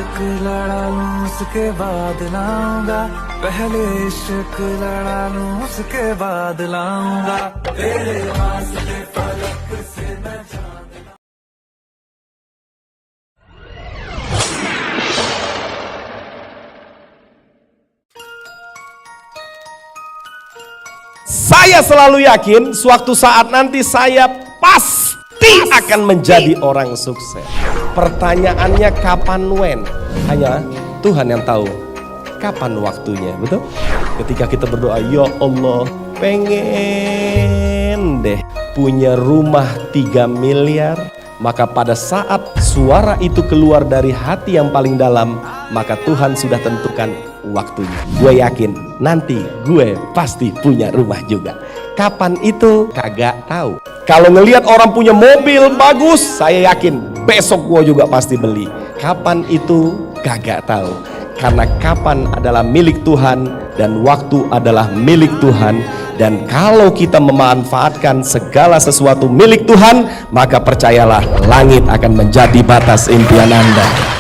इश्क लड़ा लूं उसके बाद लाऊंगा, पहले इश्क लड़ा लूं उसके बाद लाऊंगा, तेरे वास्ते फलक से मैं चांद। Saya selalu yakin suatu saat nanti saya pasti akan menjadi orang sukses. Pertanyaannya kapan when? Hanya Tuhan yang tahu kapan waktunya, betul? Ketika kita berdoa, ya Allah, pengen deh punya rumah 3 miliar. Maka pada saat suara itu keluar dari hati yang paling dalam, maka Tuhan sudah tentukan waktunya. Gue yakin nanti gue pasti punya rumah juga. Kapan itu kagak tahu. Kalau ngelihat orang punya mobil bagus, saya yakin besok gue juga pasti beli. Kapan itu kagak tahu. Karena kapan adalah milik Tuhan dan waktu adalah milik Tuhan. Dan kalau kita memanfaatkan segala sesuatu milik Tuhan, maka percayalah langit akan menjadi batas impian Anda.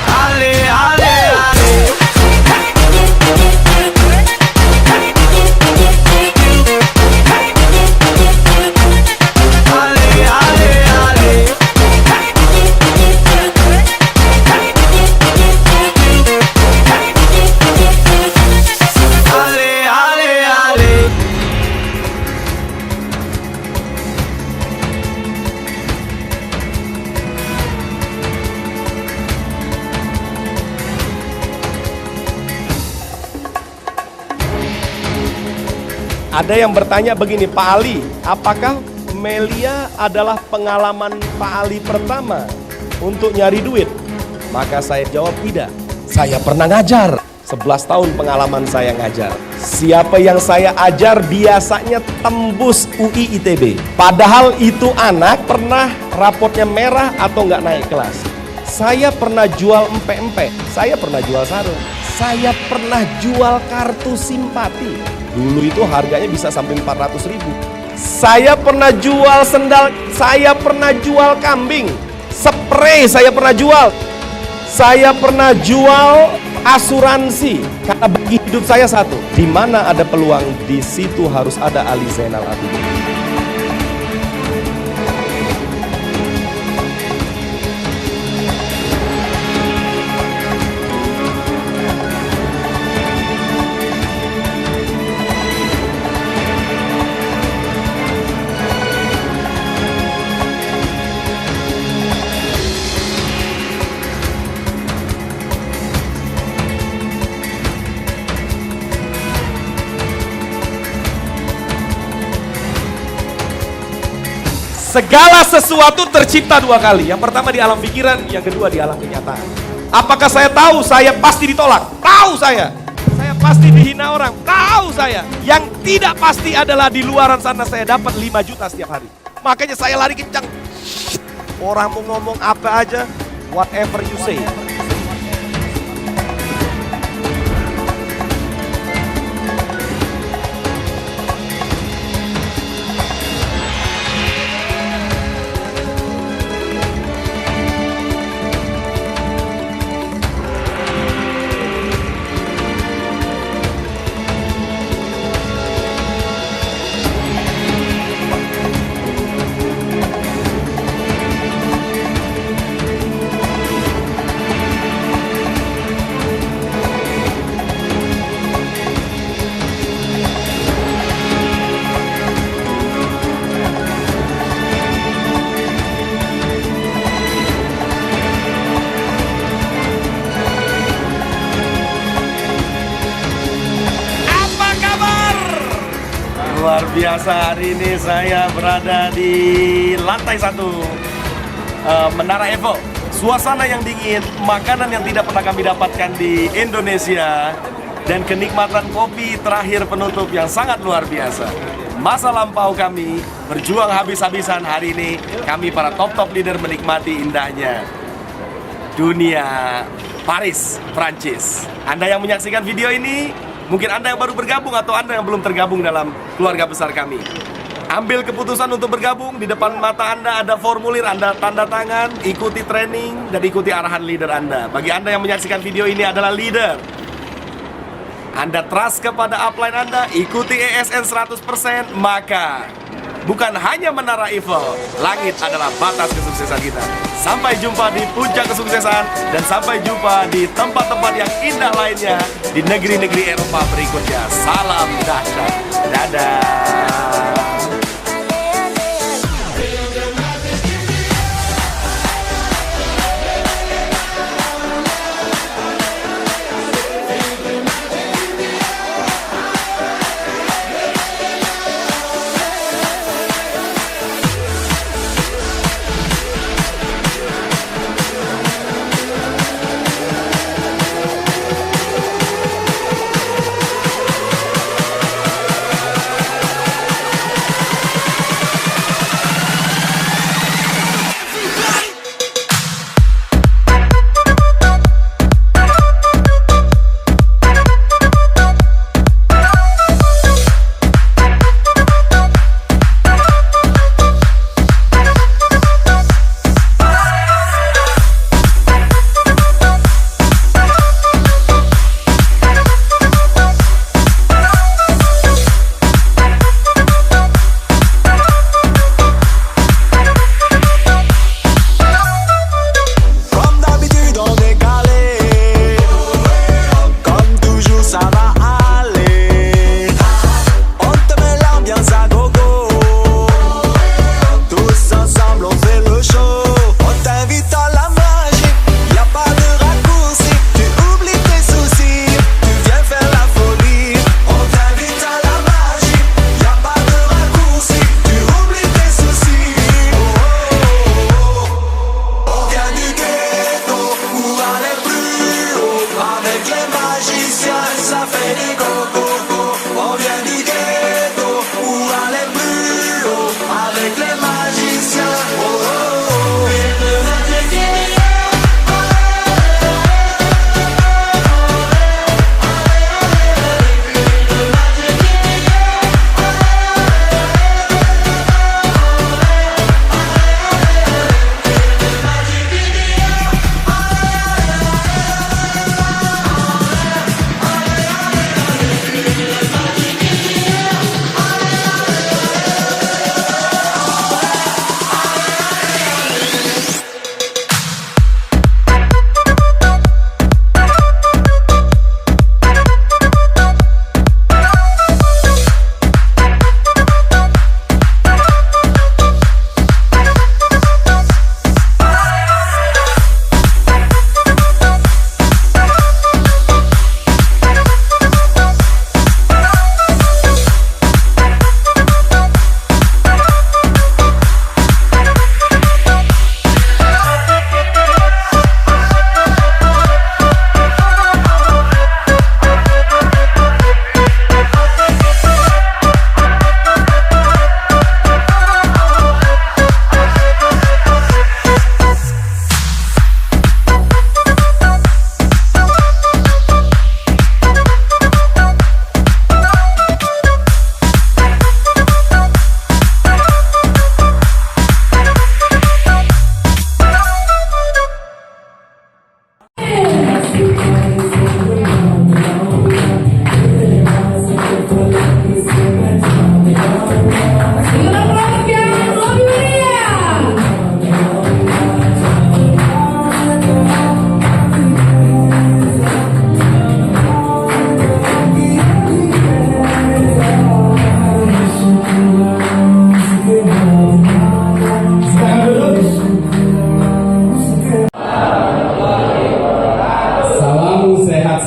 Ada yang bertanya begini, Pak Ali, apakah Melia adalah pengalaman Pak Ali pertama untuk nyari duit? Maka saya jawab tidak. Saya pernah ngajar, 11 tahun pengalaman saya ngajar. Siapa yang saya ajar biasanya tembus UI ITB. Padahal itu anak pernah rapotnya merah atau nggak naik kelas. Saya pernah jual empe-empe, saya pernah jual sarung, saya pernah jual kartu simpati. Dulu itu harganya bisa sampai 400.000. Saya pernah jual sendal, saya pernah jual kambing, spray saya pernah jual. Saya pernah jual asuransi. Karena bagi hidup saya satu, di mana ada peluang, di situ harus ada Ali Zainal Abidin. Segala sesuatu tercipta 2 kali. Yang pertama di alam pikiran, yang kedua di alam kenyataan. Apakah saya tahu saya pasti ditolak? Tahu saya. Saya pasti dihina orang? Tahu saya. Yang tidak pasti adalah di luaran sana saya dapat 5 juta setiap hari. Makanya saya lari kencang. Orang mau ngomong apa aja, whatever you say. Luar biasa, hari ini saya berada di lantai 1 Menara Evo. Suasana yang dingin, makanan yang tidak pernah kami dapatkan di Indonesia, dan kenikmatan kopi terakhir penutup yang sangat luar biasa. Masa lampau kami berjuang habis-habisan, hari ini kami para top leader menikmati indahnya dunia Paris, Prancis. Anda yang menyaksikan video ini, mungkin Anda yang baru bergabung atau Anda yang belum tergabung dalam keluarga besar kami, Ambil keputusan untuk bergabung. Di depan mata Anda ada formulir, Anda tanda tangan, ikuti training, dan ikuti arahan leader Anda. Bagi Anda yang menyaksikan video ini adalah leader, Anda trust kepada upline Anda, ikuti ESN 100%, maka bukan hanya menara Eiffel, langit adalah batas kesuksesan kita. Sampai jumpa di puncak kesuksesan, dan sampai jumpa di tempat-tempat yang indah lainnya di negeri-negeri Eropa berikutnya. Salam dahsyat. Dadah.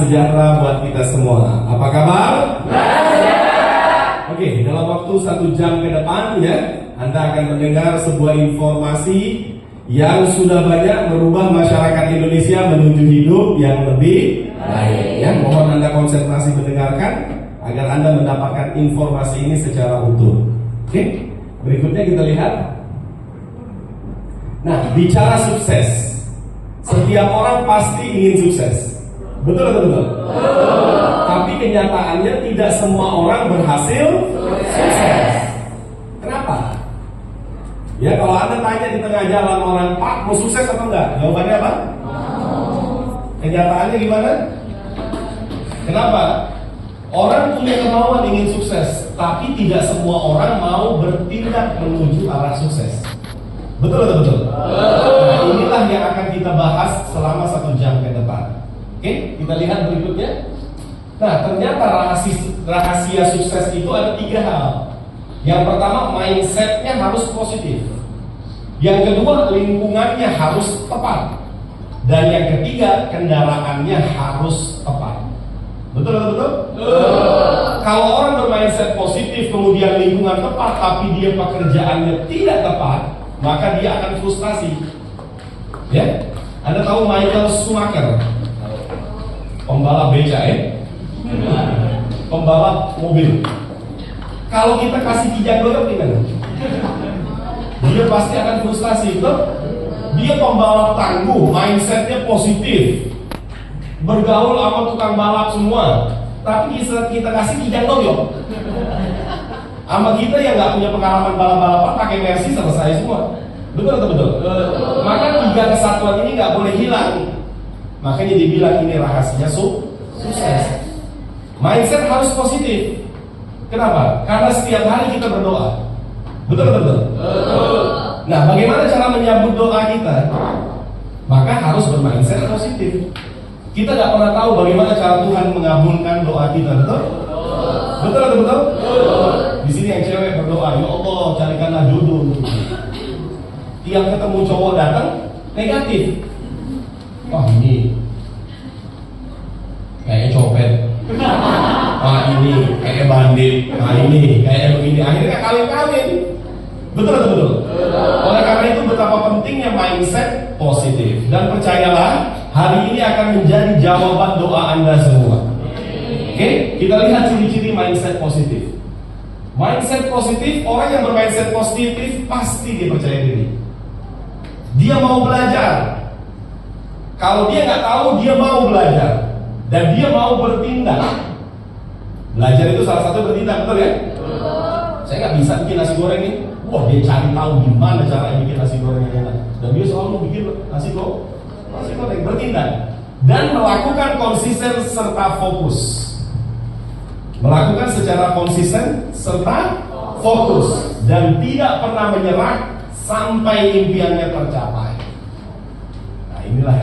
sejahtera buat kita semua. Apa kabar? Oke, dalam waktu 1 jam ke depan ya, Anda akan mendengar sebuah informasi yang sudah banyak merubah masyarakat Indonesia menuju hidup yang lebih baik. Ya, mohon Anda konsentrasi mendengarkan agar Anda mendapatkan informasi ini secara utuh. Oke, berikutnya kita lihat. Nah, bicara sukses, setiap orang pasti ingin sukses. Betul atau betul? Tapi kenyataannya tidak semua orang berhasil sukses. Kenapa? Ya, kalau Anda tanya di tengah jalan orang, Pak, mau sukses atau enggak? Jawabannya apa? Kenyataannya gimana? Kenapa? Orang punya kemauan ingin sukses, tapi tidak semua orang mau bertindak menuju arah sukses. Betul atau betul? Nah, inilah yang akan kita bahas selama 1 jam ke depan. Oke, kita lihat berikutnya. Nah, ternyata rahasia sukses itu ada 3 hal. Yang pertama, mindsetnya harus positif. Yang kedua, lingkungannya harus tepat. Dan yang ketiga, kendaraannya harus tepat. Betul atau betul? Kalau orang bermindset positif, kemudian lingkungan tepat, tapi dia pekerjaannya tidak tepat, maka dia akan frustasi. Ya, Anda tahu Michael Schumacher, pembalap beca ya, pembalap mobil. Kalau kita kasih kijang goyang gimana? Dia pasti akan frustasi, betul? Dia pembalap tangguh, mindsetnya positif, bergaul sama tukang balap semua. Tapi kita kasih kijang goyang, sama kita yang nggak punya pengalaman balap-balapan pakai Mercy selesai semua. Betul atau betul? Maka 3 kesatuan ini nggak boleh hilang. Makanya dibilang ini rahasia sukses. Mindset harus positif. Kenapa? Karena setiap hari kita berdoa. Betul atau betul? Nah, bagaimana cara menyambut doa kita? Maka harus bermindset positif. Kita nggak pernah tahu bagaimana cara Tuhan mengabulkan doa kita, betul? Betul atau betul? Di sini yang cewek berdoa, ya Allah carikanlah jodoh. Tiap ketemu cowok datang negatif. Wah ini kayak copet. Wah ini kayak bandit. Nah ini kayak begini. Akhirnya kawin-kawin. Betul atau betul? Oleh karena itu betapa pentingnya mindset positif. Dan percayalah, hari ini akan menjadi jawaban doa Anda semua. Oke, kita lihat ciri-ciri mindset positif. Mindset positif, orang yang bermindset positif pasti dia percaya diri. Dia mau belajar. Kalau dia nggak tahu, dia mau belajar. Dan dia mau bertindak. Belajar itu salah satu bertindak, betul ya? Saya nggak bisa bikin nasi goreng ini. Wah, dia cari tahu gimana cara bikin nasi goreng yang enak. Dan dia selalu bikin nasi goreng, bertindak. Dan melakukan konsisten serta fokus. Melakukan secara konsisten serta fokus. Dan tidak pernah menyerah sampai impiannya tercapai. Nah, inilah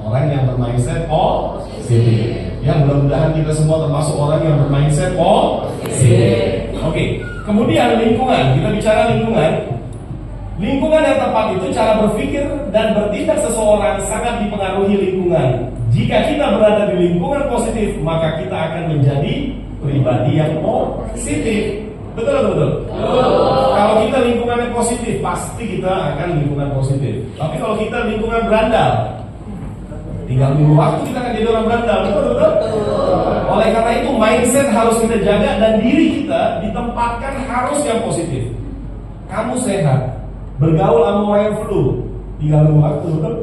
orang yang bermindset positif. Ya, mudah-mudahan kita semua termasuk orang yang bermindset positif. Oke, kemudian lingkungan. Kita bicara lingkungan. Lingkungan yang tepat itu cara berpikir dan bertindak seseorang sangat dipengaruhi lingkungan. Jika kita berada di lingkungan positif, maka kita akan menjadi pribadi yang positif. Betul atau betul? Kalau kita lingkungannya positif, pasti kita akan lingkungan positif. Tapi kalau kita lingkungan berandal, tinggal nunggu waktu kita akan jadi orang berandal. Betul betul? Oleh karena itu mindset harus kita jaga dan diri kita ditempatkan harus yang positif. Kamu sehat, bergaul sama orang yang flu, tinggal nunggu waktu. Betul?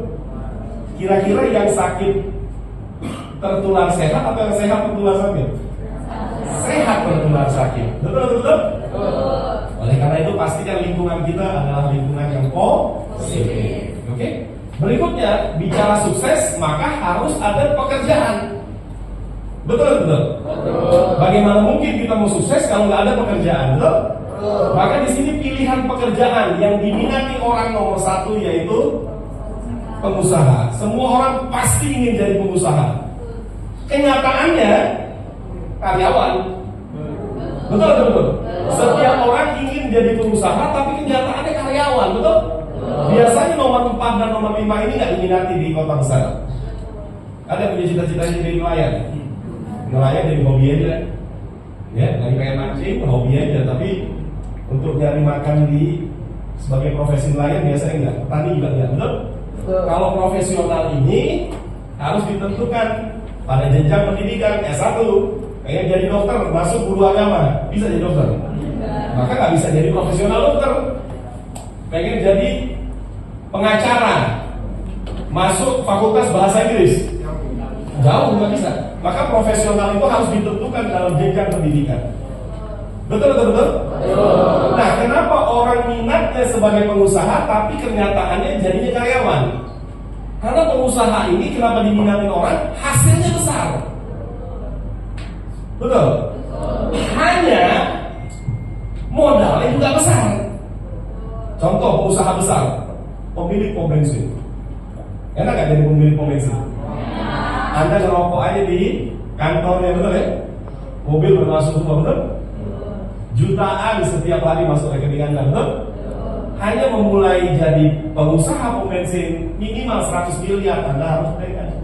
Kira-kira yang sakit tertular sehat atau yang sehat tertular sakit? Sehat tertular sakit. Betul betul? Oleh karena itu pastikan lingkungan kita adalah lingkungan yang positif. Oke? Berikutnya, bicara sukses maka harus ada pekerjaan. Betul betul? Bagaimana mungkin kita mau sukses kalau nggak ada pekerjaan? Betul? Maka di sini pilihan pekerjaan yang diminati orang nomor 1 yaitu pengusaha. Semua orang pasti ingin jadi pengusaha. Kenyataannya karyawan. Betul betul? Setiap orang ingin jadi pengusaha, tapi kenyataannya karyawan. Betul? Biasanya nomor 4 dan nomor 5 ini nggak diminati di kota besar. Ada punya cita-cita jadi nelayan. Nelayan jadi hobi aja. Ya, dari pengen mancing, hobi aja. Tapi untuk nyari makan sebagai profesi nelayan biasanya enggak. Petani juga enggak. Betul? Kalau profesional ini harus ditentukan pada jenjang pendidikan S1. Kayak jadi dokter, masuk guru agama, bisa jadi dokter. Maka nggak bisa jadi profesional dokter. Pengen jadi pengacara, masuk fakultas bahasa Inggris, jauh nggak bisa. Maka profesional itu harus ditentukan dalam jenjang pendidikan. Betul, betul, betul? Nah, kenapa orang minatnya sebagai pengusaha tapi kenyataannya jadinya karyawan? Karena pengusaha ini kenapa diminati orang? Hasilnya besar. Betul? Hanya modalnya juga besar. Contoh pengusaha besar, pemilik pom bensin. Enak gak jadi pemilik pom bensin? Anda ngerokok aja di kantornya, betul ya? Mobil bermasuk semua, betul? Jutaan setiap hari masuk rekening Anda, betul? Hanya memulai jadi pengusaha pom bensin minimal 100 miliar Anda harus pegang.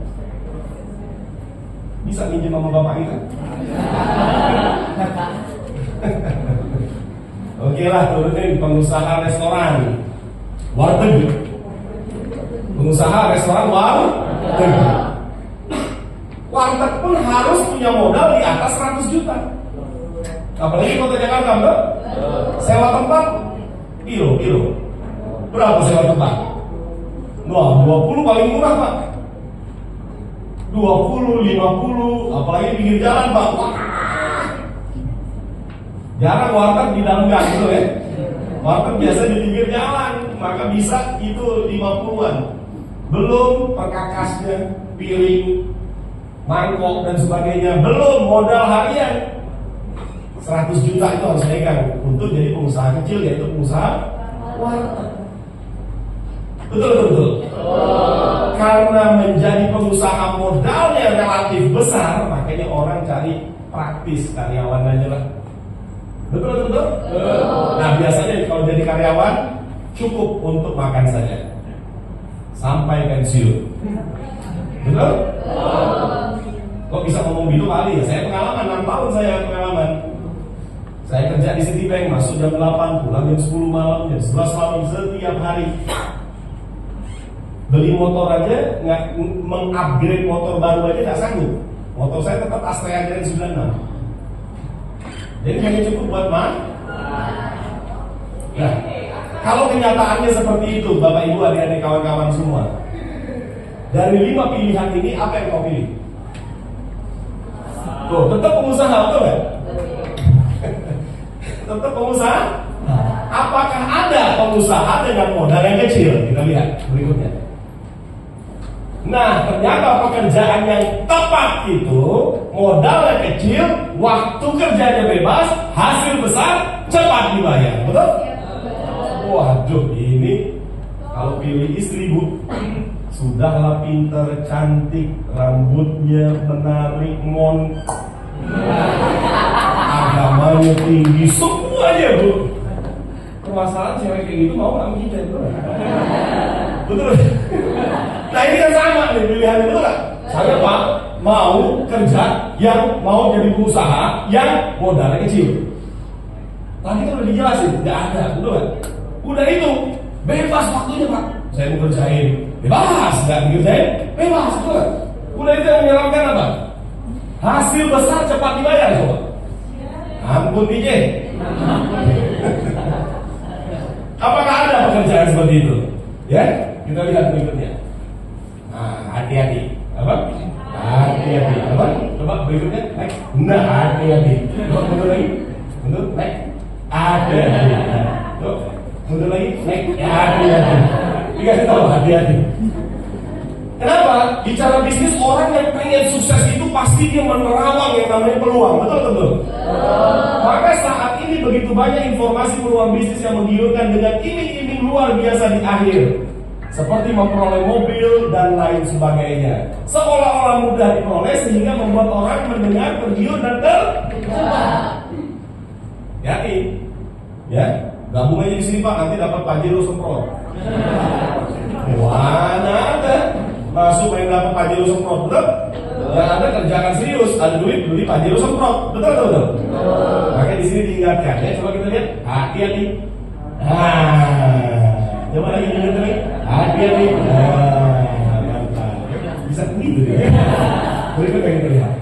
Bisa minjem sama bapak kita? Oke lah, turunin pengusaha restoran, warteg. Pengusaha restoran, warteg. Warteg pun harus punya modal di atas 100 juta. Apalagi kota Jakarta, bro. Sewa tempat, kilo. Berapa sewa tempat? Wah, 20 paling murah, Pak. 20, 50, apalagi pinggir jalan, Pak. Wah. Jarang warteg di dalam gang, gitu ya. Warteg biasa di pinggir jalan, maka bisa itu 50-an. Belum perkakasnya, piring, mangkok dan sebagainya. Belum modal harian 100 juta itu harus pegang untuk jadi pengusaha kecil, yaitu pengusaha warteg. Betul. Karena menjadi pengusaha modalnya relatif besar, makanya orang cari praktis karyawan aja lah. Betul. Nah, biasanya kalau jadi karyawan cukup untuk makan saja sampai pensiun. Betul? Kok bisa ngomong gitu kali ya? Saya pengalaman 6 tahun pengalaman. Saya kerja di Citibank, masuk jam 8, pulang jam 10 malam, jam 11 malam setiap hari. Beli motor aja, nggak mengupgrade motor baru aja nggak sanggup. Motor saya tetap Astrea Grand 96. Jadi hanya cukup buat Nah, kalau kenyataannya seperti itu, Bapak Ibu, adik-adik, kawan-kawan semua, dari 5 pilihan ini apa yang kau pilih? Tuh, tetap pengusaha, betul nggak? Tetap pengusaha. Apakah ada pengusaha dengan modal yang kecil? Kita lihat berikutnya. Nah, ternyata pekerjaan yang tepat itu modalnya kecil, waktu kerjanya bebas, hasil besar, cepat dibayar. Betul? Waduh, ini kalau pilih istri, Bu, sudahlah pinter, cantik, rambutnya menarik, agamanya tinggi, semuanya, Bu. Permasalahan cewek kayak gitu mau nggak kita, betul? Betul. Nah, ini kan sama nih pilihannya, betul nggak? Saya Pak mau kerja yang mau jadi pengusaha yang modalnya kecil. Tadi kan udah dijelasin, nggak ada, betul nggak? Udah itu bebas waktunya, Pak. Saya mau kerjain bebas, nggak kerjain bebas, betul nggak? Udah itu yang menyeramkan apa? Hasil besar cepat dibayar, coba. Ampun DJ. Apakah ada pekerjaan seperti itu? Ya, kita lihat berikutnya. Nah, hati-hati. Apa? Hati-hati. Apa? Coba berikutnya. Naik. Nah, hati-hati. Coba mundur lagi. Mundur. Naik. Hati-hati. Coba mundur lagi. Naik. Hati-hati. Dikasih tahu hati-hati. Kenapa? Bicara bisnis, orang yang pengen sukses itu pasti dia menerawang yang namanya peluang. Betul? Maka saat ini begitu banyak informasi peluang bisnis yang menggiurkan dengan iming-iming luar biasa di akhir, seperti memperoleh mobil dan lain sebagainya. Seolah-olah mudah diperoleh sehingga membuat orang mendengar tergiur dan terjebak. Hati, ya, gabung aja di sini Pak, nanti dapat Pajero semprot. Mana ada masuk yang dapat Pajero semprot, betul? Yang ada kerjakan serius, ada duit beli Pajero semprot, betul? Makanya di sini diingatkan, ya, coba kita lihat, hati-hati. Coba lagi hati-hati. Bisa begitu ya. Berikutnya kita lihat.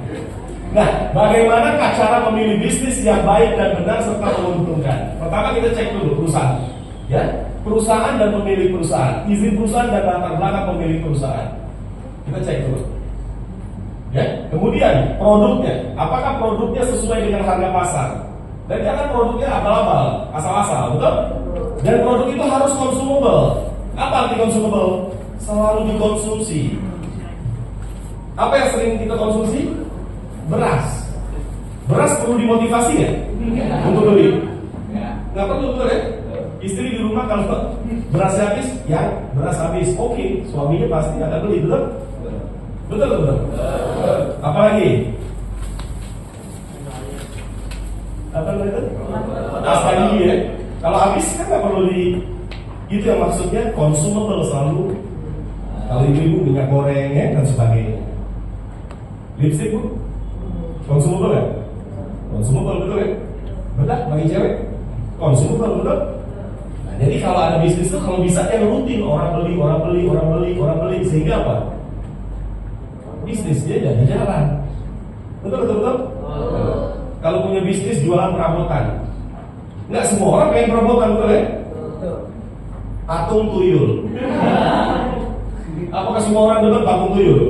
Nah, bagaimana cara memilih bisnis yang baik dan benar serta menguntungkan? Pertama kita cek dulu perusahaan, ya, perusahaan dan pemilik perusahaan, izin perusahaan dan latar belakang pemilik perusahaan. Kita cek dulu. Ya, kemudian produknya, apakah produknya sesuai dengan harga pasar? Dan jangan produknya abal-abal, asal-asal, betul? Dan produk itu harus consumable. Apa arti consumable? Selalu dikonsumsi. Apa yang sering kita konsumsi? Beras. Beras perlu dimotivasi ya? Untuk beli? Nggak perlu, betul ya? Istri di rumah kalau beras habis, ya beras habis. Oke, suaminya pasti akan beli, betul? Betul. Apalagi? Apa itu? Apalagi ya? Kalau habis kan nggak perlu di. Itu yang maksudnya consumable selalu. Kalau ibu minyak goreng ya dan sebagainya. Lipstick bu, consumable ya? Consumable betul ya? Betul bagi cewek? Consumable betul? Nah, jadi kalau ada bisnis itu kalau bisa yang rutin orang beli sehingga apa? Bisnis dia jadi jalan. Betul. Kalau punya bisnis jualan perabotan, nggak semua orang pengen perabotan betul ya? Patung tuyul. Apakah semua orang betul patung tuyul?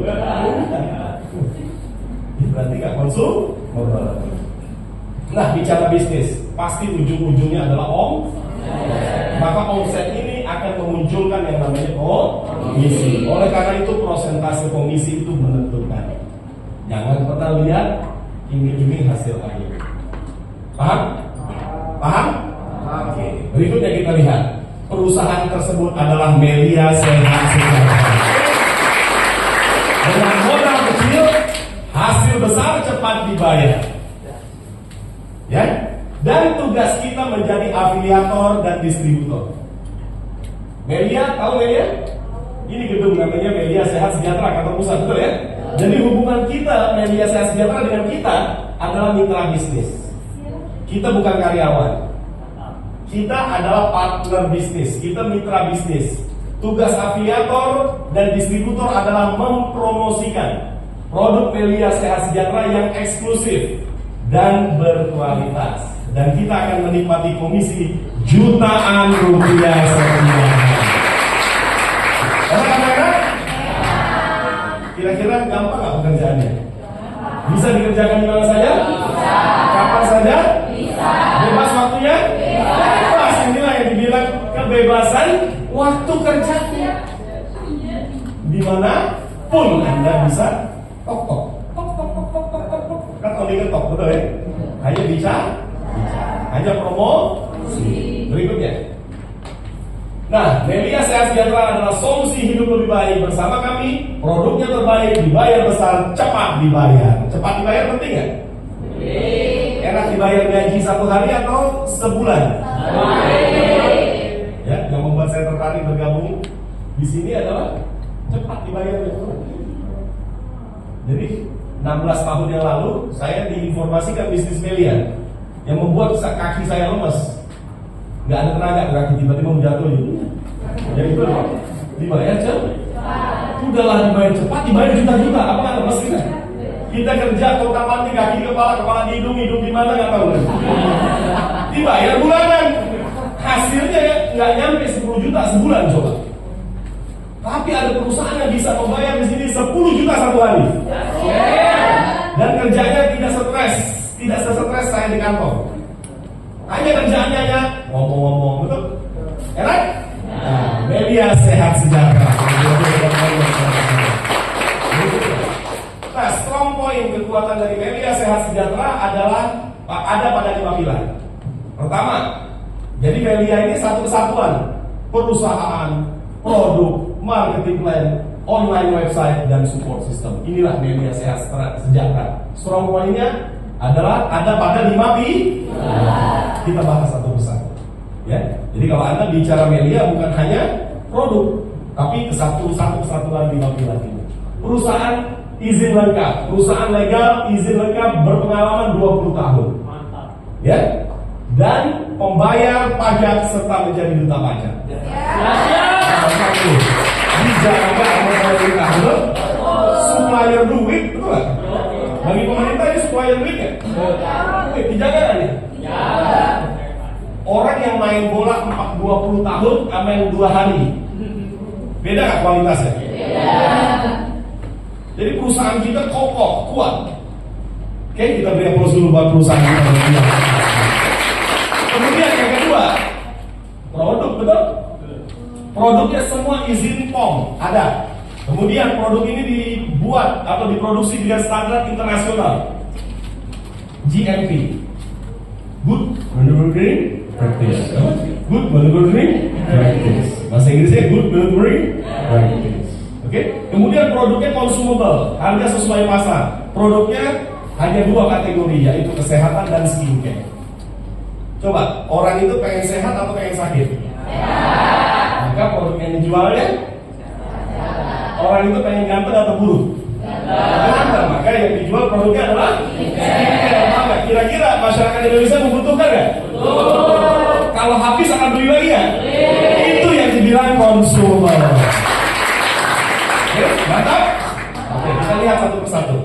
Berarti nggak konsum. Nah, bicara bisnis, pasti ujung-ujungnya adalah maka omset ini akan memunculkan yang namanya komisi. Oleh karena itu prosentase komisi itu menentukan. Jangan pernah lihat iming-iming hasil akhir. Paham? Oke. Berikutnya kita lihat. Perusahaan tersebut adalah Melia Sehat Sejahtera. Dengan modal kecil, hasil besar cepat dibayar. Ya. Dan tugas kita menjadi afiliator dan distributor. Melia, tahu Melia? Ini gedung namanya Melia Sehat Sejahtera kantor pusat, betul ya? Jadi hubungan kita Melia Sehat Sejahtera dengan kita adalah mitra bisnis. Kita bukan karyawan. Kita adalah partner bisnis, kita mitra bisnis. Tugas afiliator dan distributor adalah mempromosikan produk Melia Sehat Sejahtera yang eksklusif dan berkualitas. Dan kita akan menikmati komisi jutaan rupiah setiap hari. Kira-kira gampang nggak pekerjaannya? Bisa dikerjakan di mana saja? Bisa. Kapan saja? Bisa. Bebas waktunya? Bisa. Bebas, inilah yang dibilang kebebasan waktu kerjanya. Dimana pun Anda bisa tok. Kan only ngetok, betul ya? Hanya bicara, hanya promosi. Berikutnya. Nah, Melia Sehat Sejahtera adalah solusi hidup lebih baik bersama kami. Produknya terbaik, dibayar besar, cepat dibayar. Cepat dibayar penting nggak? Enak dibayar gaji 1 hari atau sebulan? Ya, yang membuat saya tertarik bergabung di sini adalah cepat dibayar. Jadi 16 tahun yang lalu saya diinformasikan bisnis Melia yang membuat kaki saya lemes. Nggak ada tenaga, kaki tiba-tiba mau jatuh gitu. Jadi itu dibayar cepat. Udahlah dibayar cepat, dibayar juta-juta. Apa nggak lemes kita? Kita kerja kontak-mantik kaki kepala di hidung di mana nggak tahu. Dibayar bulanan. Hasilnya nggak nyampe 10 juta sebulan coba. Tapi ada perusahaan yang bisa membayar di sini 10 juta satu hari. Dan kerjanya tidak stres saya di kantor. Hanya kerjaannya hanya ngomong-ngomong, betul? Enak? Nah, Melia Sehat Sejahtera. Nah, strong point kekuatan dari Melia Sehat Sejahtera adalah ada pada 5 pilar. Pertama, jadi Melia ini satu kesatuan: perusahaan, produk, marketing plan, online website, dan support system. Inilah Melia Sehat Sejahtera. Strong point-nya adalah ada pada 5 pilar. Kita bahas satu persatu. Ya, jadi kalau Anda bicara Melia bukan hanya produk, tapi kesatuan 5 pilar ini. Perusahaan izin lengkap, perusahaan legal, izin lengkap, berpengalaman 20 tahun. Mantap. Ya, dan pembayar pajak serta menjadi duta pajak. Dijaga sama pemerintah, betul? Supplier duit, betul nggak? Bagi pemerintah ini supplier duit ya? Dijaga kan ya? Orang yang main bola 20 tahun sama yang 2 hari, beda nggak kualitasnya? Jadi perusahaan kita kokoh, kuat. Oke, kita beri aplaus dulu buat perusahaan kita. Kemudian yang kedua, produk, betul? Produknya semua izin POM ada. Kemudian produk ini dibuat atau diproduksi dengan standar internasional GMP, Good Manufacturing Practice. Good Manufacturing Practice. Bahasa Inggrisnya Good Manufacturing Practice. Oke. Kemudian produknya consumable, harga sesuai pasar. Produknya hanya dua kategori, yaitu kesehatan dan skincare. Coba, orang itu pengen sehat atau pengen sakit? Maka produk yang dijualnya, orang itu pengen ganteng atau buruk? Ganteng. Maka yang dijual produknya adalah skincare. Kira-kira masyarakat Indonesia membutuhkan nggak? Kalau habis akan beli lagi ya? Itu yang dibilang konsumer. Oke, mantap. Oke, kita lihat satu persatu.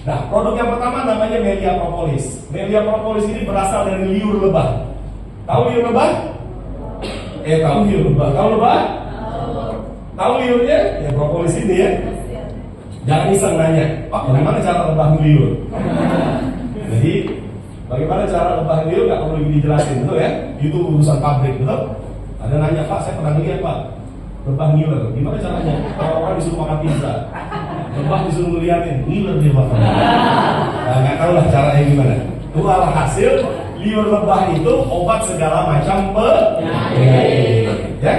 Nah, produk yang pertama namanya Melia Propolis. Melia Propolis ini berasal dari liur lebah. Tahu liur lebah? Tahu liur lebah. Tahu lebah? Tahu liurnya? Ya propolis ini ya. Jangan iseng nanya, Pak, bagaimana cara lebah liur? Jadi, bagaimana cara lebah liur nggak perlu dijelasin, betul ya? Itu urusan pabrik, betul? Ada nanya, Pak, saya pernah lihat Pak, lebah ngiler. Gimana caranya? Orang disuruh makan pizza, lebah disuruh ngeliatin, ngiler dia Pak. Nah, nggak tahu lah caranya gimana. Itu alhasil liur lebah itu obat segala macam penyakit. Ya.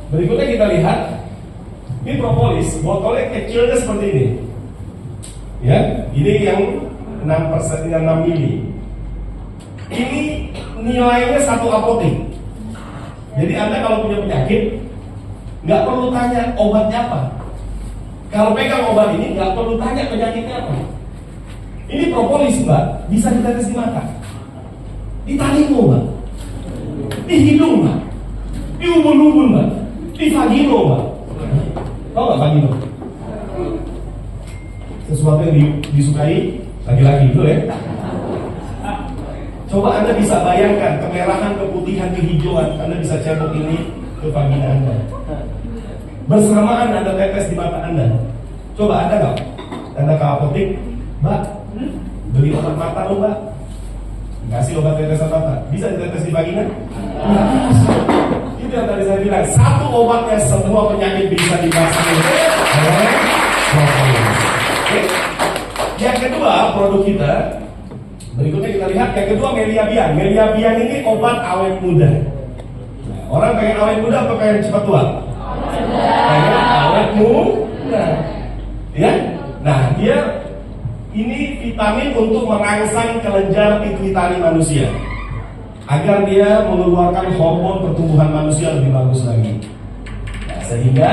Berikutnya kita lihat, ini propolis, botolnya kecilnya seperti ini. Ya, ini yang 6%, yang 6 mili. Ini nilainya 1 apotek. Jadi Anda kalau punya penyakit, nggak perlu tanya obatnya apa. Kalau pegang obat ini, nggak perlu tanya penyakitnya apa. Ini propolis Mbak, bisa ditetes di mata, di talingo Mbak, di hidung Mbak, di ubun-ubun Mbak, di vagino Mbak. Tahu nggak vagino? Sesuatu yang disukai laki-laki itu ya. Coba Anda bisa bayangkan kemerahan, keputihan, kehijauan. Anda bisa cebok ini ke vagina Anda. Bersamaan Anda tetes di mata Anda. Coba ada nggak? Anda ke apotek, Mbak, beli obat mata dong Mbak. Kasih obat tetesan mata. Bisa ditetes di vagina? Itu yang tadi saya bilang. Satu obatnya semua penyakit bisa dibahas oleh propolis. Oke. Yang kedua produk kita. Berikutnya kita lihat yang kedua Melia Bian. Melia Bian ini obat awet muda. Nah, orang pengen awet muda apa pengen cepat tua? Pengen awet muda. Ya. Nah, dia ini vitamin untuk merangsang kelenjar pituitari manusia agar dia mengeluarkan hormon pertumbuhan manusia lebih bagus lagi. Nah, sehingga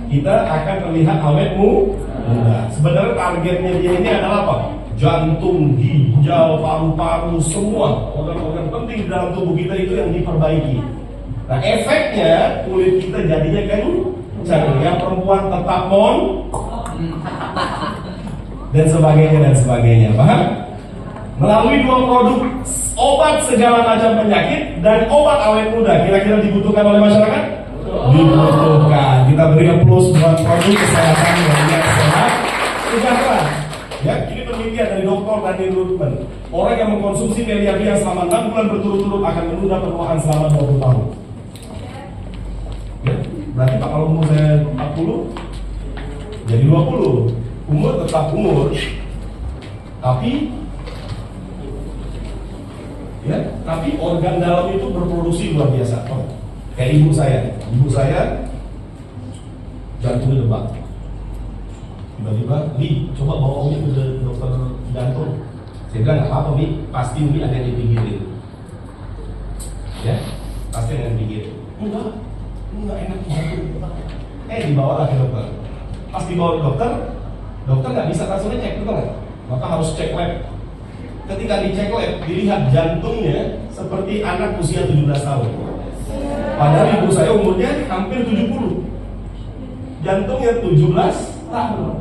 kita akan terlihat awet muda. Sebenarnya targetnya dia ini adalah apa? Jantung, ginjal, paru-paru, semua organ-organ penting di dalam tubuh kita itu yang diperbaiki. Nah, efeknya kulit kita jadinya kencang. Yang perempuan tetap dan sebagainya, paham? Melalui dua produk obat segala macam penyakit dan obat awet muda, kira-kira dibutuhkan oleh masyarakat? Dibutuhkan. Kita beri plus buat produk kesehatan yang sehat, sejahtera. Ya, ini penelitian dari Dr. Daniel Rutman. Orang yang mengkonsumsi Melia Bian selama 6 bulan berturut-turut akan menunda penuaan selama 20 tahun. Ya, berarti Pak kalau umur saya 40 jadi 20. Umur tetap umur. Tapi organ dalam itu berproduksi luar biasa. Kayak ibu saya jantungnya debat. Tiba-tiba, Bi, coba bawa Umi ke dokter jantung. Saya bilang, nggak apa-apa, Bi, pasti Umi ada yang dipikirin. Ya, pasti ada yang dipikirin. Enggak enak jantung. Dibawalah ke dokter. Pas dibawa ke dokter nggak bisa langsung cek, betul nggak? Maka harus cek lab. Ketika dicek lab, dilihat jantungnya seperti anak usia 17 tahun. Padahal ibu saya umurnya hampir 70. Jantungnya 17 tahun.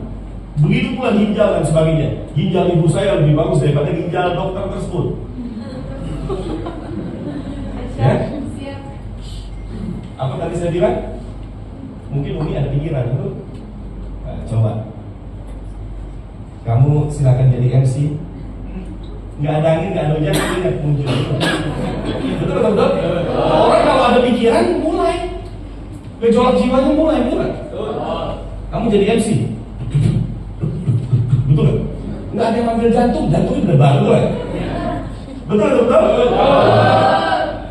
Begitu pula ginjal dan sebagainya. Ginjal ibu saya lebih bagus daripada ginjal dokter tersebut. Ya? Apa tadi saya bilang? Mungkin Umi ada pikiran itu. Nah, coba. Kamu silakan jadi MC. nggak ada angin, nggak ada hujan, tapi nggak muncul. Betul, betul, betul. Orang kalau ada pikiran mulai, gejolak jiwanya mulai, betul nggak? Kamu jadi MC, betul nggak? Nggak ada yang manggil jantung, jantungnya udah baru, betul nggak? Betul, betul, betul.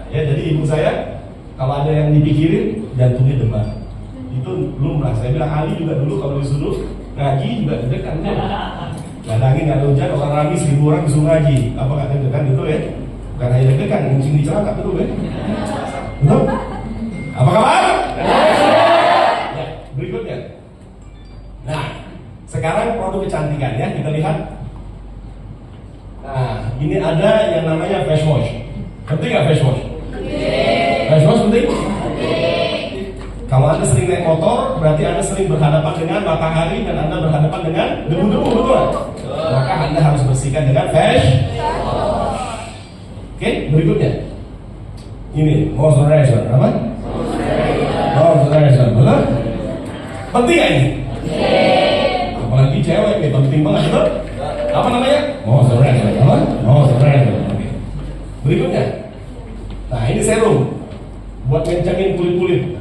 Ya, jadi ibu saya kalau ada yang dipikirin, jantungnya demam. Itu lumrah. Saya bilang Ali juga dulu kalau disuruh ngaji juga deg-degan. Gak ada angin, gak ada hujan, orang rame 1000 orang disuruh ngaji. Apa gak deg-degan gitu ya? Bukan hanya deg-degan, nguncing di celana, betul ya? Betul? Apa kabar? Ya, berikutnya. Nah, sekarang produk kecantikan ya, kita lihat. Nah, ini ada yang namanya face wash. Penting gak face wash? Face wash penting? Kalau Anda sering naik motor, berarti Anda sering berhadapan dengan matahari dan Anda berhadapan dengan debu-debu, betul? Maka Anda harus bersihkan dengan face wash. Oke, berikutnya. Ini moisturizer, apa? Moisturizer, betul? Penting gak ini? Apalagi cewek, ini penting banget, betul? Apa namanya? Moisturizer, apa? Moisturizer. Oke. Berikutnya. Nah, ini serum buat ngencangin kulit-kulit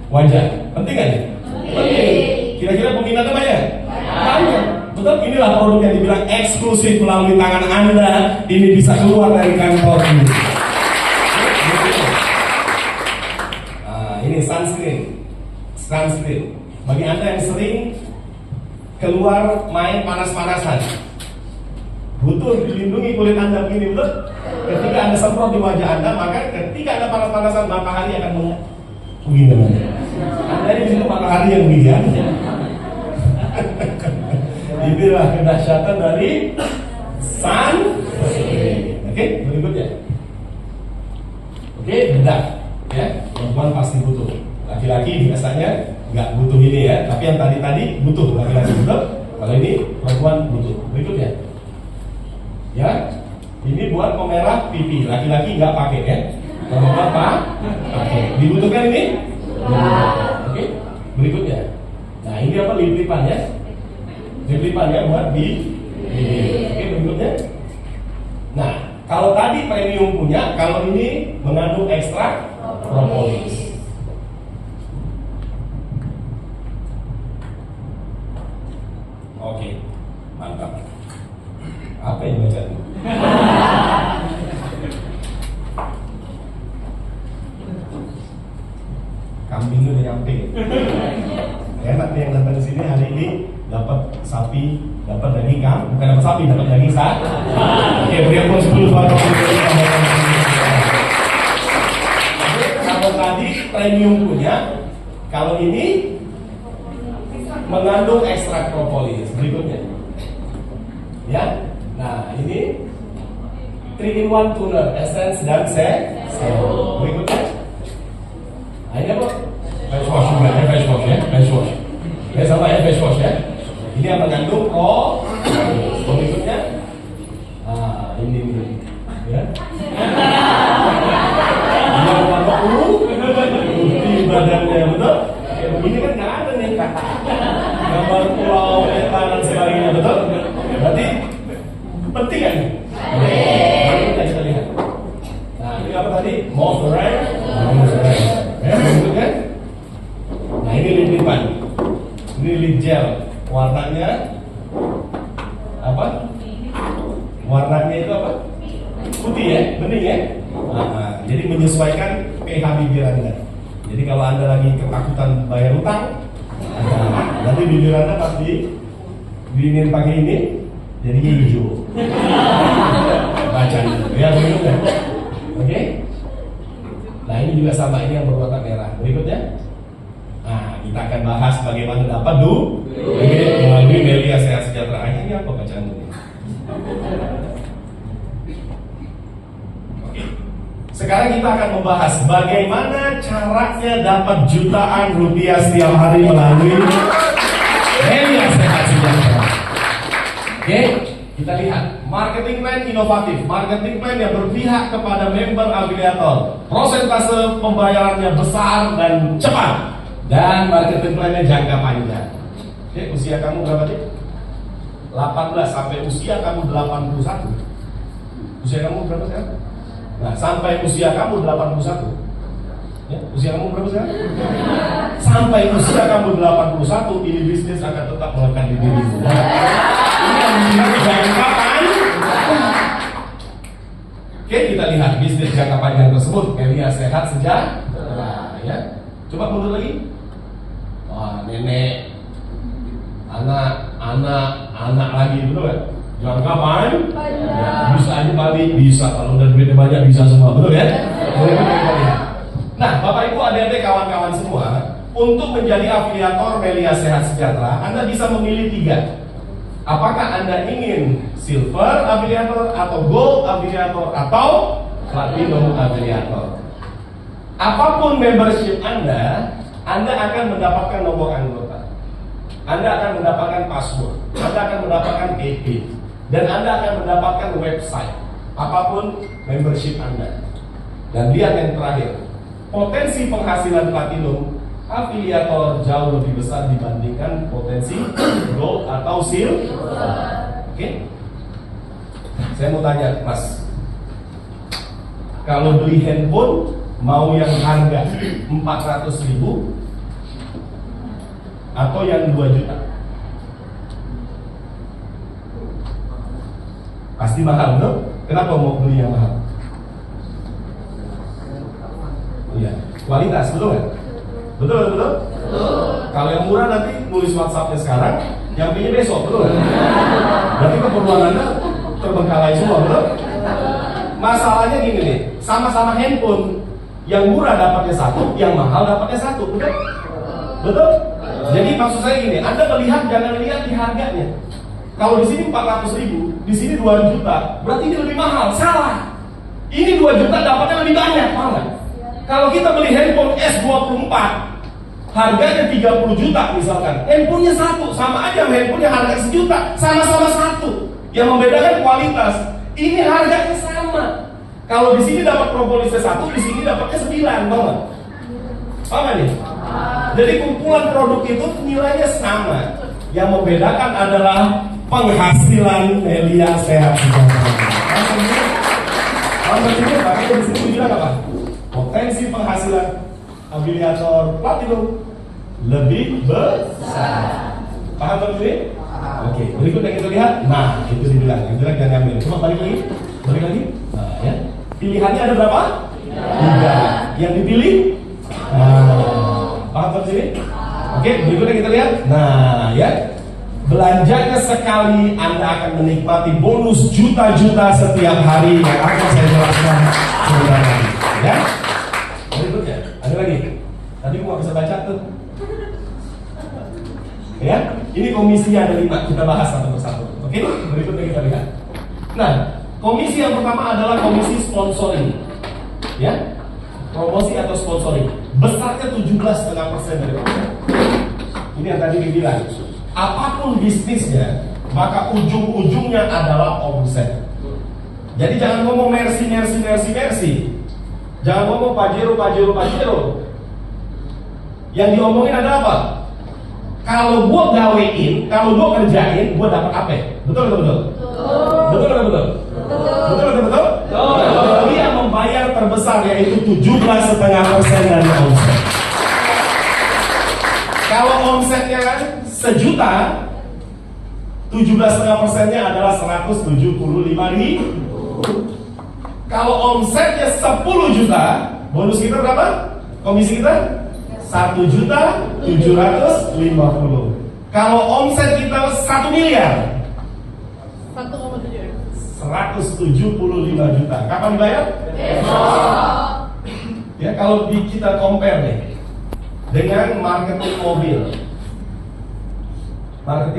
wajah. Penting gak nih? Penting. Kira-kira peminatnya banyak? Banyak. Betul? Inilah produk yang dibilang eksklusif melalui tangan Anda. Ini bisa keluar dari kantor ini. Nah, ini sunscreen. Sunscreen. Bagi Anda yang sering keluar main panas-panasan, butuh dilindungi kulit Anda begini, betul? Ketika Anda semprot di wajah Anda, maka ketika Anda panas-panasan, matahari akan begini namanya. Anda ini itu matahari yang begini ya. Inilah kedahsyatan dari sunscreen. Oke, berikutnya. Oke, bedak. Ya, perempuan pasti butuh. Laki-laki biasanya nggak butuh ini ya, tapi yang tadi butuh laki-laki betul. Kalau ini perempuan butuh. Berikutnya. Ya, ini buat memerah pipi. Laki-laki nggak pakai ya. Perempuan pakai. Dibutuhkan ini? Oke. Berikutnya. Nah, ini apa? Lip-lipan ya. Lip-lipan ya buat di. Oke, berikutnya. Nah, kalau tadi premium punya, kalau ini mengandung ekstrak propolis. Oke, mantap. Apa yang baca itu? Kambing udah nyampe. Enak nih yang datang ke sini hari ini dapat sapi, dapat daging bukan dapat sapi, dapat daging sapi. Oke, beri pun 10 suara. Kalau tadi premium punya, kalau ini mengandung ekstrak propolis. Berikutnya. Ya. Nah, ini 3-in-1 toner, essence dan serum. Berikutnya. Nah, ini apa? Face wash juga ya, face wash ya, face wash. Ya sama ya, face wash ya. Ini yang mengandung propolis. Berikutnya. Ah, ini ya. Ini apa putih badannya, betul? Ini kan nggak ada nih. Gambar pulau, peta dan sebagainya, betul? Berarti penting kan? Mari kita lihat. Nah, ini apa tadi? Moisturizer. Ya, berikutnya. Nah, ini lip-lipan. Ini lip gel. Warnanya apa? Warnanya itu apa? Putih ya, bening ya. Nah, jadi menyesuaikan pH bibir Anda. Jadi kalau Anda lagi ketakutan bayar utang, nanti bibir Anda pasti diinin pakai ini, jadi hijau. Baca dulu ya, berikutnya. Oke? Nah, ini juga sama, ini yang berwarna merah. Berikutnya. Nah, kita akan bahas bagaimana dapat melalui Melia Sehat Sejahtera. Ini apa bacaan ini? Sekarang kita akan membahas bagaimana caranya dapat jutaan rupiah setiap hari melalui Melia Sehat Sejahtera. Oke, kita lihat marketing plan inovatif, marketing plan yang berpihak kepada member afiliator, prosentase pembayarannya besar dan cepat, dan marketing plan-nya jangka panjang. Oke, usia kamu berapa sih? 18 sampai usia kamu 81. Usia kamu berapa sekarang? Nah, sampai usia kamu 81. Ya, usia kamu berapa sekarang? Sampai usia kamu 81, ini bisnis akan tetap melekat di dirimu. Nah, ini yang bilang jangan kapan. Oke, kita lihat bisnis jangka panjang tersebut. Melia sehat sejahtera. Ya, coba mundur lagi. Wah, nenek, anak lagi, betul kan? Jangka panjang. Ya, bisa aja balik, bisa kalau udah duitnya banyak bisa semua, betul ya? Nah, Bapak Ibu, adik-adik, kawan-kawan semua, untuk menjadi afiliator Melia Sehat Sejahtera, Anda bisa memilih 3. Apakah Anda ingin silver afiliator atau gold afiliator atau platinum afiliator? Apapun membership Anda akan mendapatkan nomor anggota, Anda akan mendapatkan password, Anda akan mendapatkan PP, dan Anda akan mendapatkan website. Apapun membership Anda. Dan lihat yang terakhir, potensi penghasilan platinum afiliator jauh lebih besar dibandingkan potensi gold atau silver. Oke? Saya mau tanya, Mas, kalau beli handphone mau yang harga 400.000 atau yang 2 juta? Pasti mahal, betul? Kenapa mau beli yang mahal? Iya, kualitas, betul kan? Betul. Kalau yang murah nanti nulis WhatsApp-nya sekarang, yang punya besok, betul kan? Berarti keperluan Anda terbengkalai semua, betul? Masalahnya gini nih, sama-sama handphone, yang murah dapatnya 1, yang mahal dapatnya 1, betul? Betul? Jadi maksud saya gini, Anda melihat jangan lihat di harganya. Kalau di sini 400.000, di sini 2 juta, berarti ini lebih mahal. Salah. Ini 2 juta dapatnya lebih banyak, paham nggak? Kalau kita beli handphone S24, harganya 30 juta misalkan, handphonenya 1, sama aja handphonenya harga 1 juta, sama-sama 1. Yang membedakan kualitas. Ini harganya sama. Kalau di sini dapat propolisnya 1, di sini dapatnya 9, paham nggak? Paham nggak nih? Jadi kumpulan produk itu nilainya sama. Yang membedakan adalah penghasilan Melia Sehat Sejahtera. Kalau begini, makanya di sini bilang apa? Potensi penghasilan afiliator platinum lebih besar. Paham begini? Oke, berikut yang kita lihat. Nah, itu dibilang jangan ambil. Coba balik lagi. Nah, ya. Pilihannya ada berapa? 3. Yang dipilih? Paham begini? Oke, berikutnya kita lihat. Nah, ya. Belanjanya sekali, Anda akan menikmati bonus juta-juta setiap hari yang akan saya jelaskan sebentar lagi. Ya. Berikutnya, ada lagi. Tadi gua bisa baca tuh. Ya, ini komisinya ada 5. Kita bahas satu persatu. Oke, berikutnya kita lihat. Nah, komisi yang pertama adalah komisi sponsoring. Ya, promosi atau sponsoring. Besarnya 17,5% dari omset. Ini yang tadi dibilang. Apapun bisnisnya, maka ujung-ujungnya adalah omset. Jadi jangan ngomong mercy. Jangan ngomong pajero. Yang diomongin adalah apa? Kalau gua gawein, kalau gua kerjain, gua dapat apa? Betul. Dia membayar terbesar yaitu 17,5% dari omset. Kalau omsetnya kan 1 juta, 17,5%-nya adalah 175.000. Kalau omsetnya 10 juta, bonus kita berapa? Komisi kita 1.750.000. Kalau omset kita 1 miliar, 175 juta. Kapan dibayar? Ya, kalau kita compare nih dengan marketing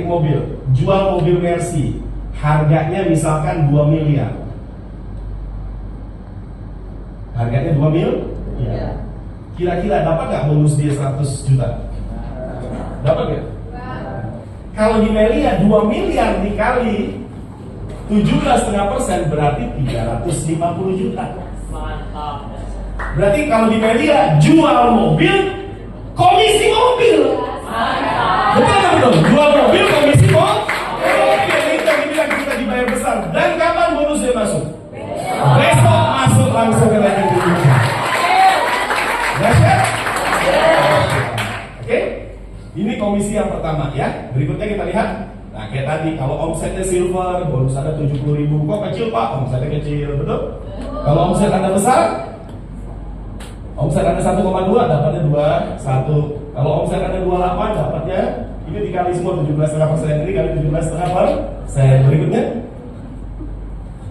mobil, jual mobil Mercy, harganya misalkan 2 miliar. Harganya 2 miliar? Iya. Kira-kira dapat nggak bonus dia 100 juta? Dapat nggak? Kalau di Melia 2 miliar dikali 17,5% berarti 350 juta. Berarti kalau di Melia jual mobil, komisi mobil. Betul. Jual mobil, komisi mobil. Itu yang dibilang kita dibayar besar. Dan kapan bonusnya masuk? sama ya. Berikutnya kita lihat. Nah, kayak tadi kalau omsetnya silver, bonus Anda 70.000. Kok kecil Pak? Omsetnya kecil, betul? Kalau omset Anda besar, omset Anda 1,2 dapatnya 21. Kalau omset Anda 28 dapatnya ini dikali semua 17,5%, ini dikali 17,5%. Berikutnya.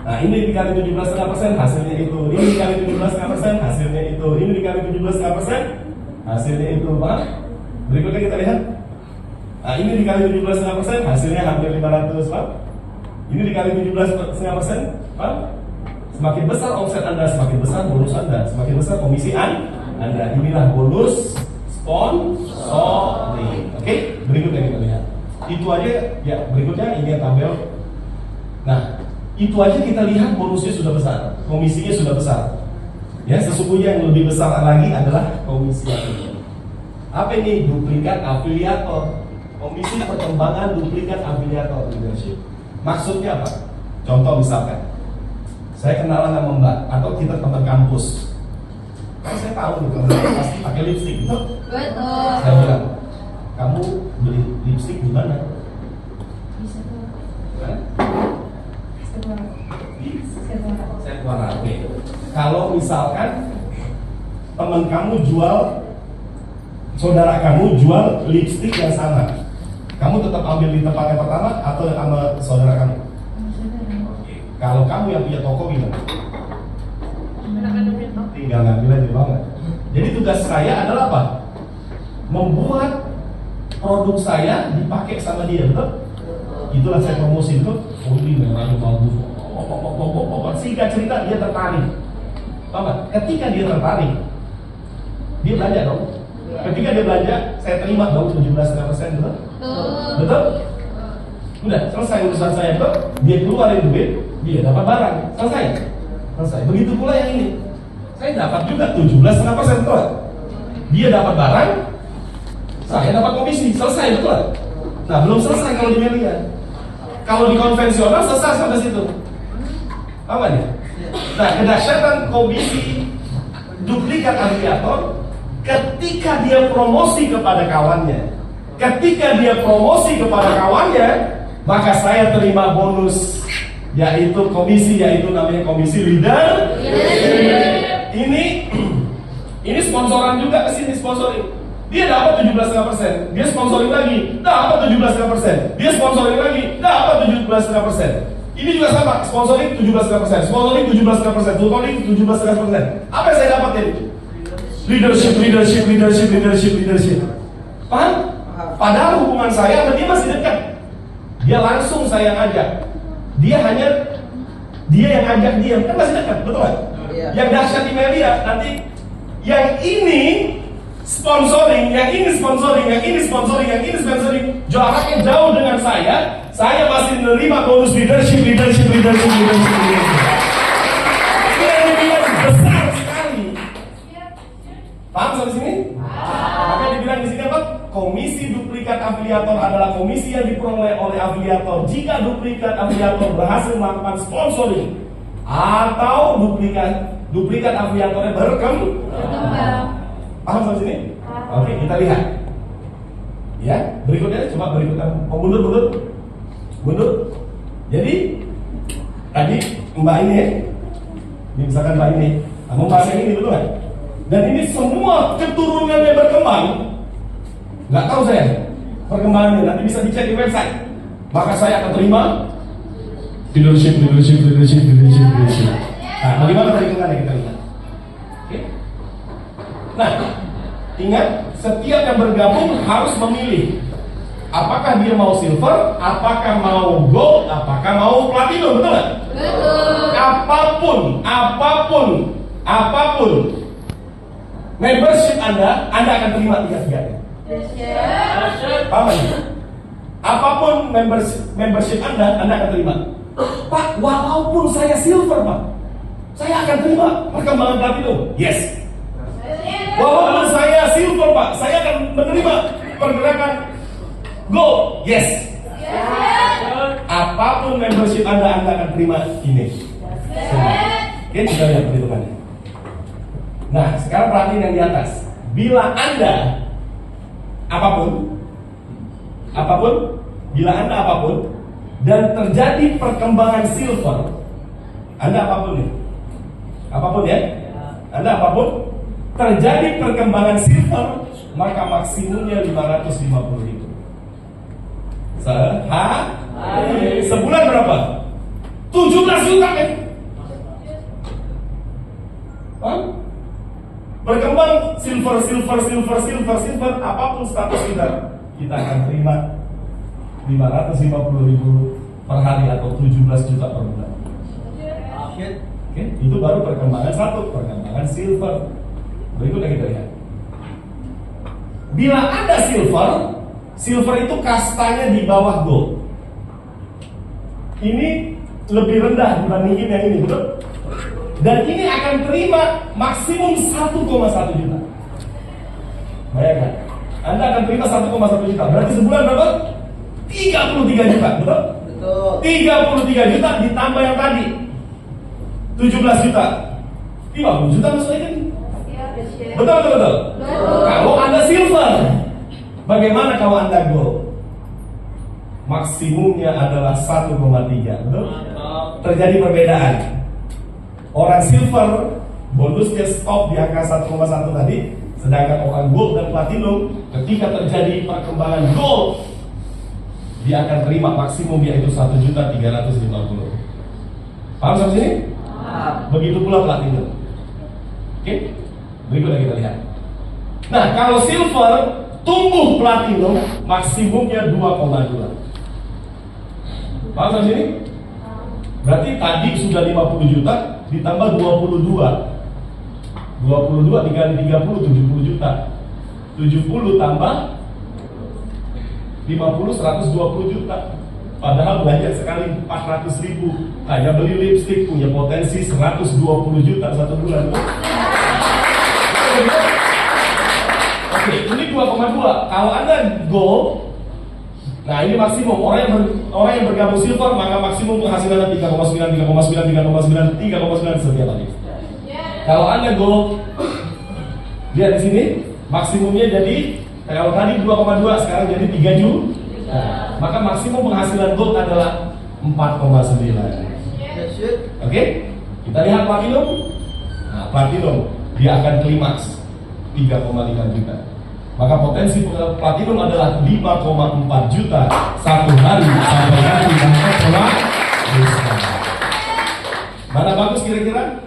Nah, ini dikali 17,5% hasilnya itu. Ini dikali 17,5% hasilnya itu. Ini dikali 17,5% hasilnya itu, Pak. Berikutnya kita lihat. Nah, ini dikali 17,5% hasilnya hampir 500, Pak. Ini dikali 17,5%, Pak. Semakin besar omset Anda, semakin besar bonus Anda, semakin besar komisi Anda. Inilah bonus sponsoring. Oke, berikutnya kita lihat. Itu aja ya, berikutnya ini yang tabel. Nah, itu aja kita lihat bonusnya sudah besar, komisinya sudah besar. Ya, sesungguhnya yang lebih besar lagi adalah komisi ini. Apa ini? Duplikat afiliator. Komisi perkembangan duplikat afiliator leadership. Maksudnya apa? Contoh misalkan, saya kenalan sama Mbak atau kita teman kampus. Kan saya tahu nih, kamu pasti pakai lipstik, betul? Betul. Saya bilang, kamu beli lipstik di mana? Bisa tuh. Hah? Sephora. Oke. Kalau misalkan teman kamu jual, saudara kamu jual lipstik yang sama, kamu tetap ambil di tempat yang pertama atau sama saudara kamu? Oke. Kalau kamu yang punya toko gimana? Tinggal ngambil aja banget. Jadi tugas saya adalah apa? Membuat produk saya dipakai sama dia, betul? Itulah saya promosi, betul? Oh ini memang bagus. Singkat cerita dia tertarik. Bapak, ketika dia tertarik, dia belanja dong. Ketika dia belanja, saya terima dong 17,5%, betul? Betul? Udah selesai urusan saya, betul? Dia keluarin duit, dia dapat barang, selesai. Begitu pula yang ini, saya dapat juga 17,5%, betul? Dia dapat barang, saya dapat komisi, selesai, betul? Nah, belum selesai kalau di media. Kalau di konvensional selesai sampai situ. Apa nih? Nah, kedahsyatan komisi duplikat afiliator ketika dia promosi kepada kawannya. Ketika dia promosi kepada kawannya, maka saya terima bonus, yaitu komisi, yaitu namanya komisi leader. Ini sponsoran juga, kesini sponsoring. Dia dapat 17,5%, dia sponsoring lagi, dapat 17,5%, dia sponsoring lagi, dapat 17,5%. Ini juga sama, sponsoring 17,5%, sponsoring 17,5%, sponsoring 17,5%. Apa yang saya dapat ini? Leadership. Paham? Padahal hubungan saya sama dia masih dekat. Dia langsung saya ajak. Dia yang ajak dia, kan masih dekat, betul kan? Yang dahsyat di media nanti yang ini sponsoring, yang ini sponsoring, jaraknya jauh dengan saya masih menerima bonus leadership. Ini yang dibilang besar sekali. Paham sampai sini? Maka dibilang di sini apa? Komisi duplikat afiliator adalah komisi yang diperoleh oleh afiliator jika duplikat afiliator berhasil melakukan sponsoring atau duplikat afiliatornya berkembang. Paham sampai sini? Oke, kita lihat. Ya, berikutnya coba mundur. Jadi tadi Mbak ini misalkan Mbak ini membahas yang ini, betul kan? Dan ini semua keturunannya berkembang. Nggak tahu saya perkembangannya, nanti bisa dicek di website. Maka saya akan terima leadership. Nah, bagaimana perhitungannya kita lihat? Oke. Nah, ingat, setiap yang bergabung harus memilih apakah dia mau silver, apakah mau gold, apakah mau platinum, betul nggak? Betul. Apapun membership Anda akan terima tiga-tiganya. Paham ya? Apapun membership Anda akan terima. Pak, walaupun saya silver, Pak, saya akan terima perkembangan platinum. Yes. Walaupun saya silver, Pak, saya akan menerima pergerakan gold. Yes. Apapun membership Anda akan terima ini. Oke, sudah lihat perhitungannya. Nah, sekarang perhatiin yang di atas. Bila Anda apapun apapun, bila Anda apapun, dan terjadi perkembangan silver, Anda apapun ya, apapun ya, Anda apapun, terjadi perkembangan silver, maka maksimumnya 550.000 sehari. Sebulan berapa? 17 juta kan? Hah? Berkembang silver, apapun status kita akan terima 550.000 per hari atau 17 juta per bulan. Oke, itu baru perkembangan satu, perkembangan silver. Berikutnya kita lihat. Bila ada silver itu kastanya di bawah gold. Ini lebih rendah dibandingin yang ini, betul? Dan ini akan terima maksimum 1,1 juta. Bayangkan, Anda akan terima 1,1 juta. Berarti sebulan berapa? 33 juta, betul? Betul. 33 juta ditambah yang tadi 17 juta. 50 juta maksudnya kan? Betul, betul, betul. Kalau Anda silver, bagaimana kalau Anda gold? Maksimumnya adalah 1,3, betul? Terjadi perbedaan. Orang silver bonusnya stop di angka 1,1 tadi, sedangkan orang gold dan platinum ketika terjadi perkembangan gold, dia akan terima maksimum yaitu 1.350.000. Paham sampai sini? Begitu pula platinum. Oke, berikutnya kita lihat. Nah, kalau silver tumbuh platinum maksimumnya 2,2. Paham sampai sini? Berarti tadi sudah 50 juta ditambah 22 dikali 30, 70 juta. 70 tambah 50, 120 juta. Padahal banyak sekali 400.000. Hanya beli lipstick punya potensi 120 juta satu bulan. Oke, ini 2,2. Kalau Anda gold, nah ini maksimum. Orang yang bergabung silver maka maksimum penghasilannya 3,9 setiap hari. Kalau Anda gold, lihat di sini maksimumnya jadi kalau tadi 2,2 sekarang jadi 3 juta. Maka maksimum penghasilan gold adalah 4,9. Oke, kita lihat platinum. Nah, platinum dia akan klimaks 3,5 juta. Maka potensi platinum adalah 5,4 juta satu hari sampai nanti dapat telah besar. Mana bagus kira-kira?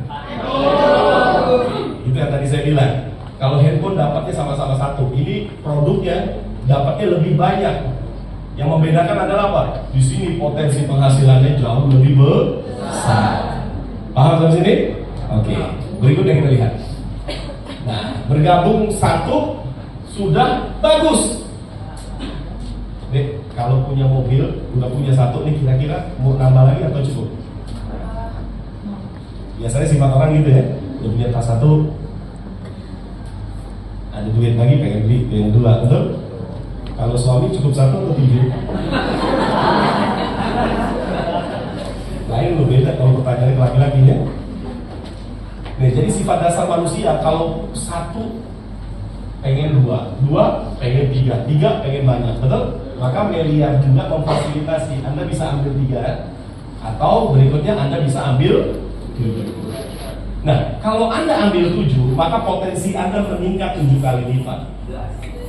Itu yang tadi saya bilang. Kalau handphone dapatnya sama-sama satu, ini produknya dapatnya lebih banyak. Yang membedakan adalah apa? Di sini potensi penghasilannya jauh lebih besar. Paham sampai sini? Oke. Berikutnya kita lihat. Nah, bergabung satu sudah bagus. Nih, kalau punya mobil, udah punya satu nih, kira-kira mau nambah lagi atau cukup? Biasanya sifat orang gitu ya, udah punya tas satu, ada duit lagi pengen beli yang dua, betul? Kalau suami cukup satu atau 7? Lain lo beda kalau pertanyaannya ke laki-lakinya. Nah, jadi sifat dasar manusia kalau satu pengen dua pengen tiga pengen banyak, betul? Maka Melia juga memfasilitasi Anda bisa ambil 3 atau berikutnya Anda bisa ambil 7. Nah, kalau Anda ambil 7, maka potensi Anda meningkat 7 kali lipat.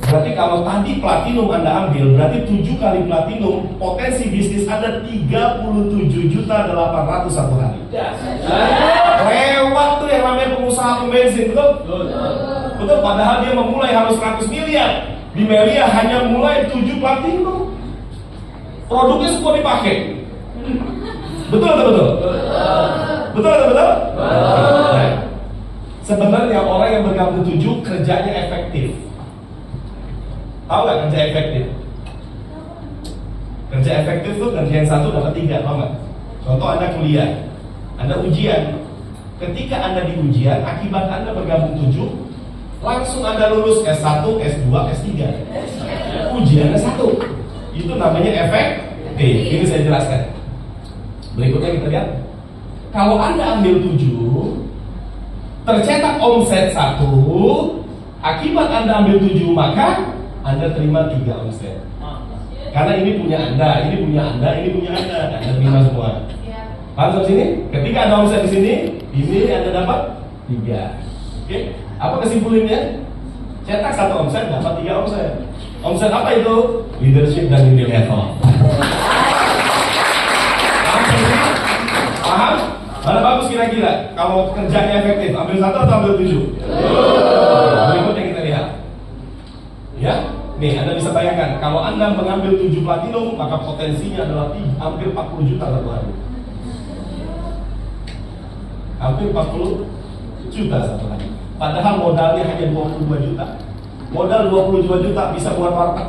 Berarti kalau tadi platinum Anda ambil, berarti 7 kali platinum, potensi bisnis Anda 37.800.000 satu hari. Lewat tuh yang namanya pengusaha pembensin, betul? Betul, padahal dia memulai harus 100 miliar. Di Melia hanya mulai 7 platinum. Produknya semua dipakai. Betul atau betul? Betul atau betul? Nah, sebenarnya orang yang bergabung 7 kerjanya efektif. Tahu nggak kerja efektif? Kerja efektif tuh kerja yang 1 dapat 3, tahu nggak? Contoh Anda kuliah, Anda ujian. Ketika Anda di ujian, akibat Anda bergabung 7, langsung Anda lulus S1, S2, S3. Ujiannya 1. Itu namanya efektif. Ini saya jelaskan. Berikutnya kita lihat. Kalau Anda ambil 7, tercetak omset 1, akibat Anda ambil 7, maka Anda terima 3 omset. Karena ini punya Anda, ini punya Anda, ini punya Anda. Anda terima semua. Paham sampai sini? Ketika ada omset di sini, ini Anda dapat 3. Oke? Apa kesimpulannya? Cetak 1 omset, dapat 3 omset. Omset apa itu? Leadership dan unique level. Paham? Mana bagus kira-kira? Kalau kerjanya efektif, ambil 1 atau ambil 7? Berikutnya kita lihat. Ya, nih Anda bisa bayangkan, kalau Anda mengambil 7 platinum, maka potensinya adalah hampir 40 juta satu hari. Hampir 40 juta satu hari. Padahal modalnya hanya 22 juta. Modal 22 juta bisa buat warteg?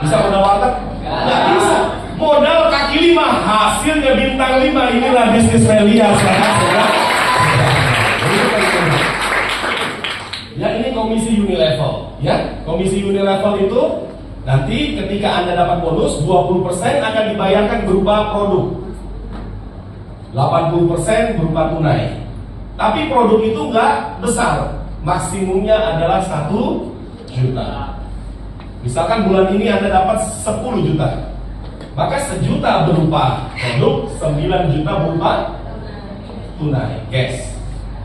Bisa modal warteg? Nggak bisa. Modal kaki 5, hasilnya bintang 5. Inilah bisnis Melia sekarang. Ya, ini komisi Unilevel. Ya, komisi Unilevel itu nanti ketika Anda dapat bonus 20% akan dibayarkan berupa produk, 80% berupa tunai. Tapi produk itu nggak besar, maksimumnya adalah 1 juta. Misalkan bulan ini Anda dapat 10 juta, maka 1 juta berupa produk, 9 juta berupa tunai, cash.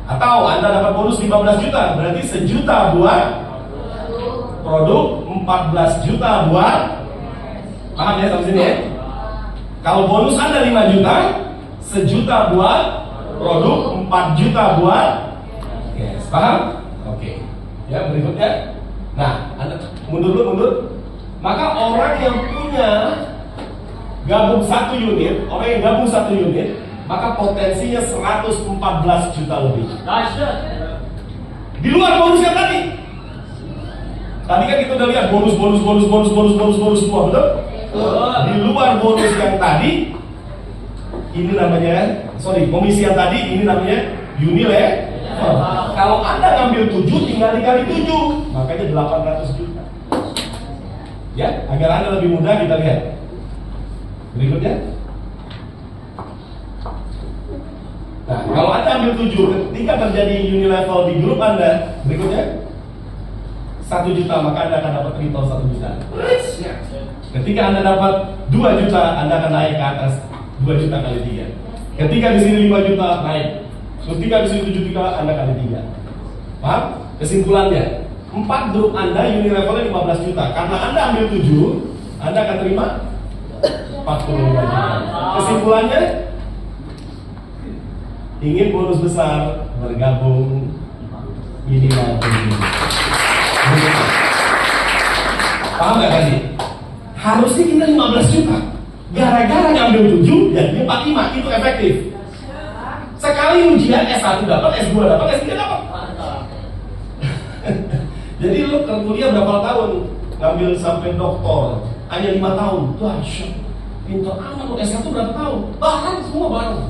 Atau Anda dapat bonus 15 juta, berarti 1 juta buat produk, 14 juta buat, paham ya sampai sini ya? Kalau bonus Anda 5 juta, 1 juta buat produk, 4 juta buat cash. Paham? Oke. Ya, berikutnya. Nah, Anda mundur. Maka orang yang punya gabung 1 unit, maka potensinya 114 juta lebih. Di luar bonusnya tadi. Tadi kan kita udah lihat bonus semua, betul? Di luar bonus yang tadi, ini namanya, komisi yang tadi, ini namanya Unilevel. Kalau Anda ngambil 7, tinggal dikali 7, makanya 800 juta. Ya, agar Anda lebih mudah, kita lihat. Berikutnya. Nah, kalau Anda ambil 7, ketika terjadi Unilevel di grup Anda, berikutnya 1 juta, maka Anda akan dapat return 1 juta. Ketika Anda dapat 2 juta, Anda akan naik ke atas 2 juta kali 3. Ketika di sini 5 juta, naik. Ketika di sini 7 juta, Anda kali 3. Paham? Kesimpulannya, 4 grup Anda Unilevelnya 15 juta. Karena Anda ambil 7, Anda akan terima 45 juta. Kesimpulannya, ingin bonus besar, bergabung minimal 7. Paham gak tadi? Harusnya kita 15 juta. Gara-gara ngambil 7, jadinya 45, itu efektif. Sekali ujian S1 dapat, S2 dapat, S3 dapat. Jadi lu kuliah berapa tahun? Ngambil sampai doktor, hanya 5 tahun. Wah, syok. Pintar amat lu, S1 berapa tahun? Bahkan semua bareng.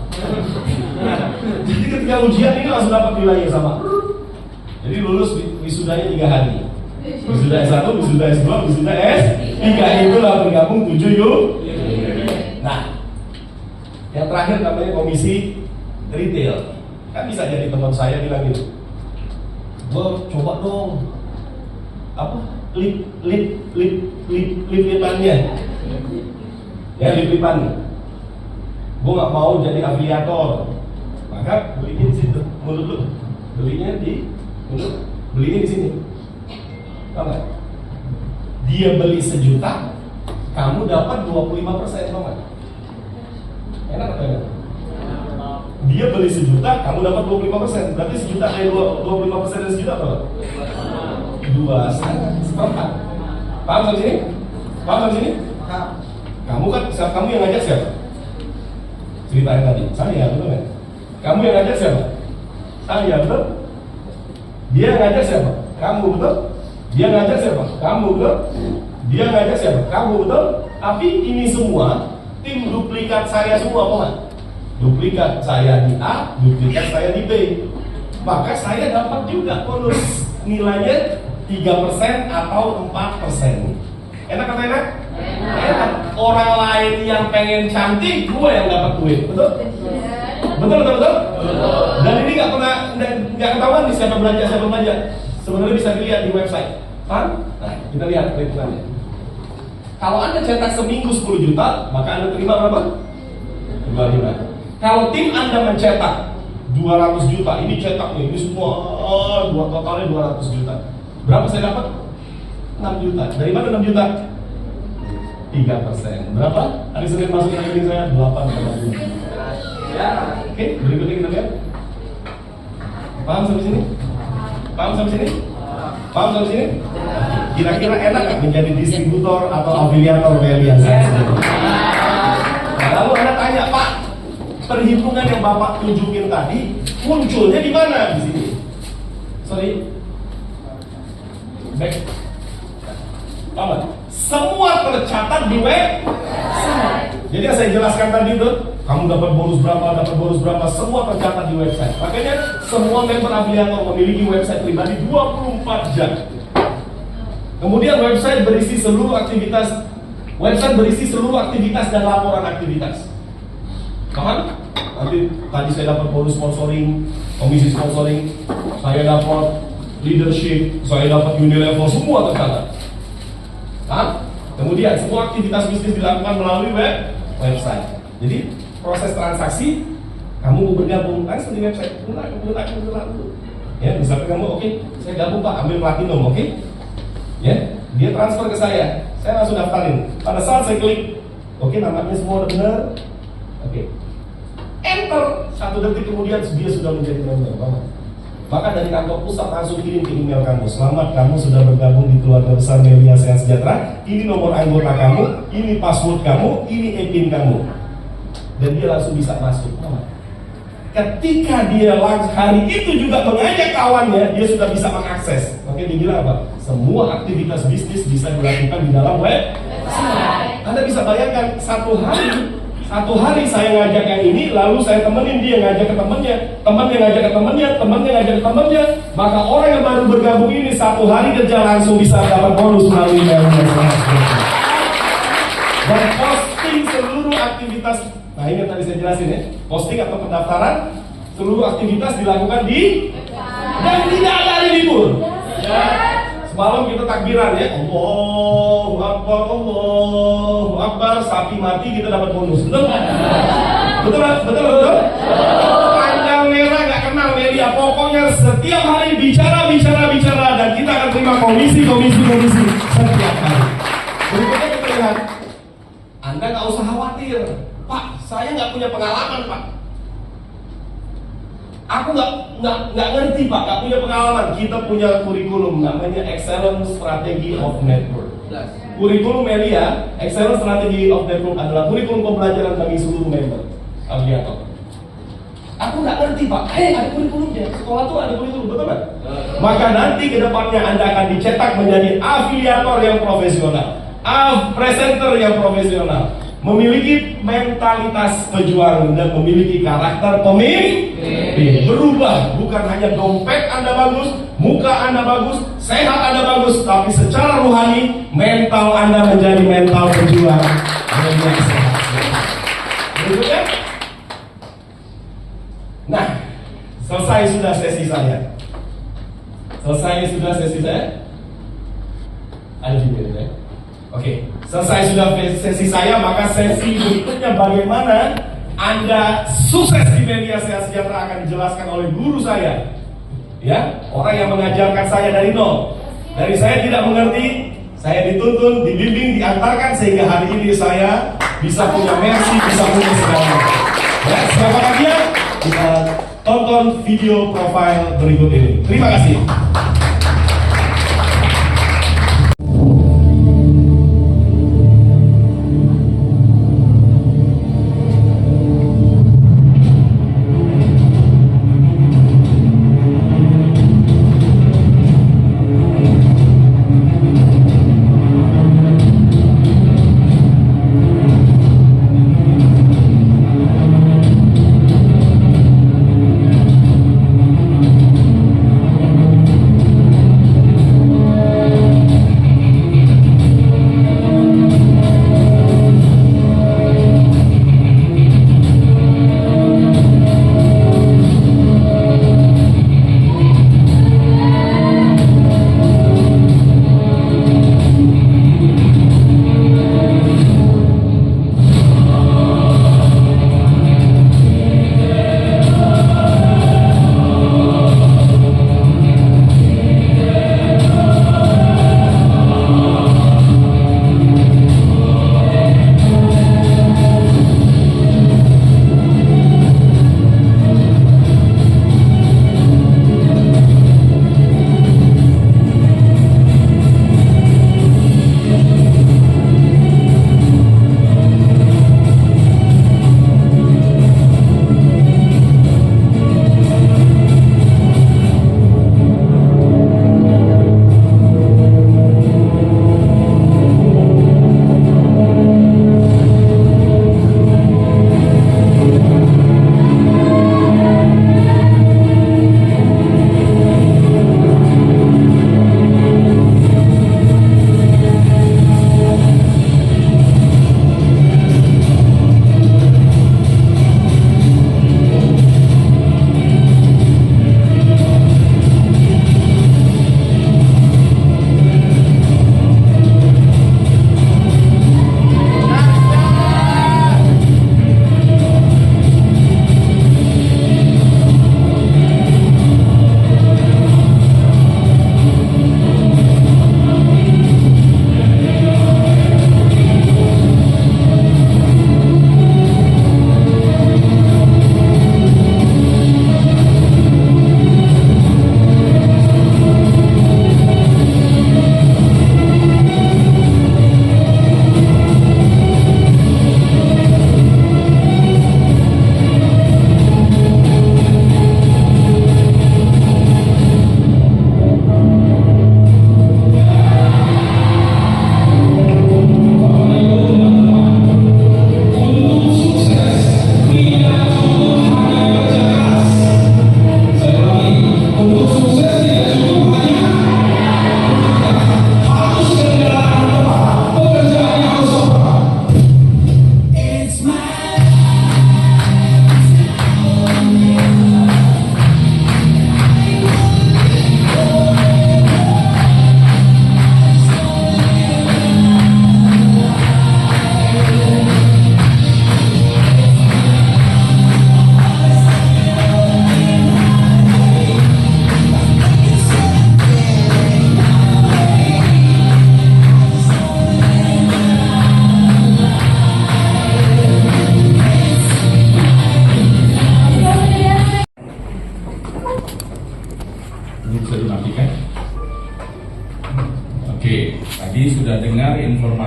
Jadi ketika ujian ini langsung dapat nilai yang sama. Jadi lulus wisudanya 3 hari. Wisuda S1, wisuda S2, wisuda S3. Itulah bergabung 7 yuk. Nah, yang terakhir namanya komisi retail. Kan bisa jadi teman saya bilang gitu, gua coba dong lip-lipannya. Ya, lip-lipan. Gua nggak mau jadi afiliator, maka belinya di situ. Menurut lu, belinya di sini. Tahu nggak? Dia beli 1 juta, kamu dapat 25%, tahu nggak? Enak atau enak? Dia beli 1 juta, kamu dapat 25%. Berarti 1 juta dari 25% dari 1 juta berapa? 2,5. Paham sampai sini? Paham sampai sini? Kamu kan, kamu yang ngajak siapa? Cerita yang tadi, saya, betul nggak? Kamu yang ngajak siapa? Saya, betul? Dia yang ngajak siapa? Kamu, betul? Dia ngajak siapa? Kamu, betul? Dia ngajak siapa? Kamu, betul? Tapi ini semua tim duplikat saya semua, Pak. Duplikat saya di A, duplikat saya di B. Maka saya dapat juga bonus nilainya 3% atau 4%. Enak atau enak? Enak. Orang lain yang pengen cantik, gue yang dapat duit, betul? Betul. Dan ini nggak ketahuan nih siapa belanja. Sebenarnya bisa dilihat di website. Kan? Nah, kita lihat perhitungannya. Kalau Anda cetak seminggu 10 juta, maka Anda terima berapa? 2 juta. Kalau tim Anda mencetak 200 juta, ini cetaknya, ini semua totalnya 200 juta. Berapa saya dapat? 6 juta. Dari mana 6 juta? 3%. Berapa? Hari Senin masuk rekening saya 8,2. Ya, oke, berikutnya kita lihat. Paham sampai sini? Paham sampai sini? Paham sampai sini? Kira-kira enak nggak menjadi distributor atau afiliator Melia saya sendiri? Nah, lalu Anda tanya, Pak, perhitungan yang Bapak tunjukin tadi munculnya di mana di sini? Sorry. Back. Apa? Semua tercatat di website. Jadi yang saya jelaskan tadi itu, kamu dapat bonus berapa, semua tercatat di website. Makanya semua member afiliator memiliki website pribadi 24 jam. Kemudian website berisi seluruh aktivitas dan laporan aktivitas. Paham? Nanti tadi saya dapat bonus sponsoring, komisi sponsoring, saya dapat leadership, saya dapat Unilevel, semua tercatat. Paham? Kemudian semua aktivitas bisnis dilakukan melalui website. Jadi proses transaksi, kamu mau bergabung langsung di website, ya, misalkan kamu oke, saya gabung Pak, ambil platinum, oke? Ya, dia transfer ke saya langsung daftarin. Pada saat saya klik, oke, namanya semua udah benar, oke, enter, 1 detik kemudian dia sudah menjadi member. Maka dari kantor pusat langsung kirim ke email kamu, selamat, kamu sudah bergabung di keluarga besar Melia Sehat Sejahtera. Ini nomor anggota kamu, ini password kamu, ini e-pin kamu, dan dia langsung bisa masuk. Ketika dia hari itu juga mengajak kawannya, dia sudah bisa mengakses. Oke, dibilang apa? Semua aktivitas bisnis bisa dilakukan di dalam website. Anda bisa bayangkan satu hari saya ngajak yang ini, lalu saya temenin dia ngajak ke temennya, temennya ngajak ke temennya, temennya ngajak ke temennya, maka orang yang baru bergabung ini 1 hari kerja langsung bisa dapat bonus melalui Melia. Dan posting seluruh aktivitas. Nah, ini yang tadi saya jelasin ya, posting atau pendaftaran, seluruh aktivitas dilakukan di dan tidak ada hari libur. Ya. Semalam kita takbiran ya, Allahu Akbar, Allahu Akbar, sapi mati kita dapat bonus, betul? Betul? Tanggal merah nggak kenal Melia, pokoknya setiap hari bicara dan kita akan terima komisi setiap hari. Berikutnya kita lihat, Anda nggak usah khawatir. Pak, saya nggak punya pengalaman, Pak. Aku nggak ngerti, Pak, nggak punya pengalaman. Kita punya kurikulum namanya Excellent Strategy of Network. Kurikulum Melia, Excellent Strategy of Network adalah kurikulum pembelajaran bagi seluruh member afiliator. Aku nggak ngerti, Pak. Ada kurikulumnya. Sekolah tuh ada kurikulum, betul kan? Maka nanti kedepannya Anda akan dicetak menjadi afiliator yang profesional, presenter yang profesional, memiliki mentalitas pejuang dan memiliki karakter pemimpin. Berubah, bukan hanya dompet Anda bagus, muka Anda bagus, sehat Anda bagus, tapi secara rohani mental Anda menjadi mental pejuang yang sehat. Berikutnya. Nah, selesai sudah sesi saya. Ada video ya. Oke, selesai sudah sesi saya, maka sesi berikutnya bagaimana Anda sukses di Melia Sehat Sejahtera akan dijelaskan oleh guru saya. Ya, orang yang mengajarkan saya dari nol. Dari saya tidak mengerti, saya dituntun, dibimbing, diantarkan sehingga hari ini saya bisa punya mercy, bisa punya segala. Ya, siapakah dia? Kita tonton video profile berikut ini. Terima kasih.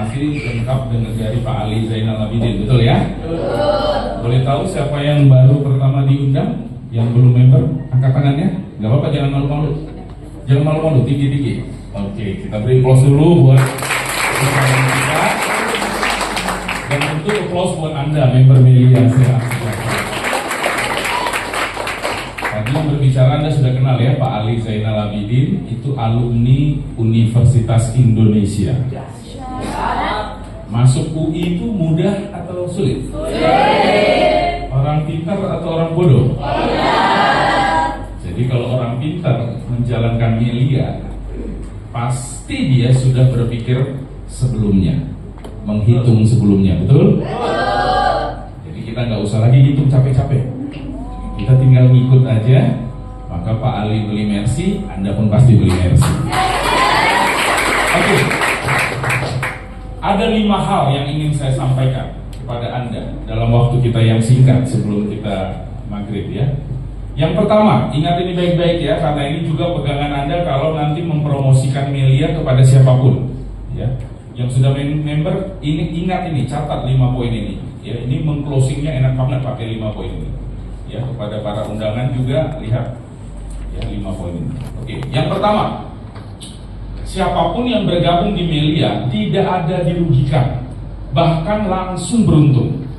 informasi lengkap dengan dari Pak Ali Zainal Abidin, betul ya? Boleh tahu siapa yang baru pertama diundang? Yang belum member, angkat tangannya. Gak apa-apa, jangan malu-malu. Jangan malu-malu, tinggi-tinggi. Oke, kita beri applause dulu buat kita. Dan tentu applause buat Anda, member Melia Sehat. Tadi yang berbicara Anda sudah kenal ya, Pak Ali Zainal Abidin. Itu alumni Universitas Indonesia. Masuk UI itu mudah atau sulit? Orang pintar atau orang bodoh? Jadi kalau orang pintar menjalankan Melia, pasti dia sudah berpikir sebelumnya, menghitung sebelumnya, betul? Jadi kita nggak usah lagi hitung capek-capek, kita tinggal ngikut aja. Maka Pak Ali beli Mercy, Anda pun pasti beli Mercy. Oke. Ada 5 hal yang ingin saya sampaikan kepada Anda dalam waktu kita yang singkat sebelum kita maghrib ya. Yang pertama, ingat ini baik-baik ya, karena ini juga pegangan Anda kalau nanti mempromosikan Melia kepada siapapun ya. Yang sudah member, ini ingat ini, catat 5 poin ini ya. Ini mengclosingnya enak banget pakai 5 poin ini ya. Kepada para undangan juga lihat ya 5 poin ini. Oke, yang pertama, siapapun yang bergabung di Melia tidak ada dirugikan, bahkan langsung beruntung.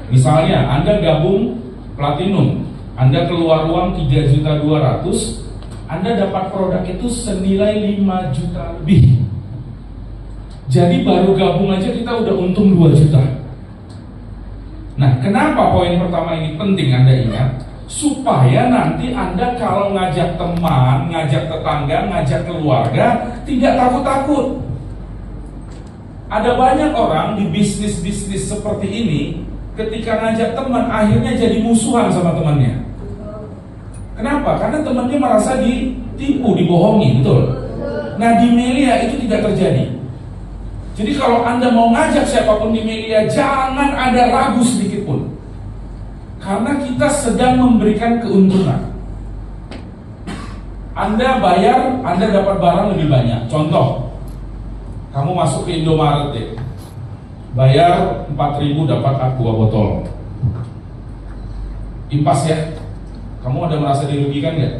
Misalnya Anda gabung Platinum, Anda keluar uang 3.200.000, Anda dapat produk itu senilai 5 juta lebih. Jadi baru gabung aja kita udah untung 2 juta. Nah, kenapa poin pertama ini penting Anda ingat? Supaya nanti Anda kalau ngajak teman, ngajak tetangga, ngajak keluarga, tidak takut-takut. Ada banyak orang di bisnis-bisnis seperti ini, ketika ngajak teman, akhirnya jadi musuhan sama temannya. Kenapa? Karena temannya merasa ditipu, dibohongi, betul? Nah, di Melia itu tidak terjadi. Jadi kalau Anda mau ngajak siapapun di Melia, jangan ada ragu sedikit pun. Karena kita sedang memberikan keuntungan. Anda bayar, Anda dapat barang lebih banyak. Contoh, kamu masuk ke Indomaret deh, bayar 4.000 dapat 2 botol. Impas ya. Kamu ada merasa dirugikan nggak?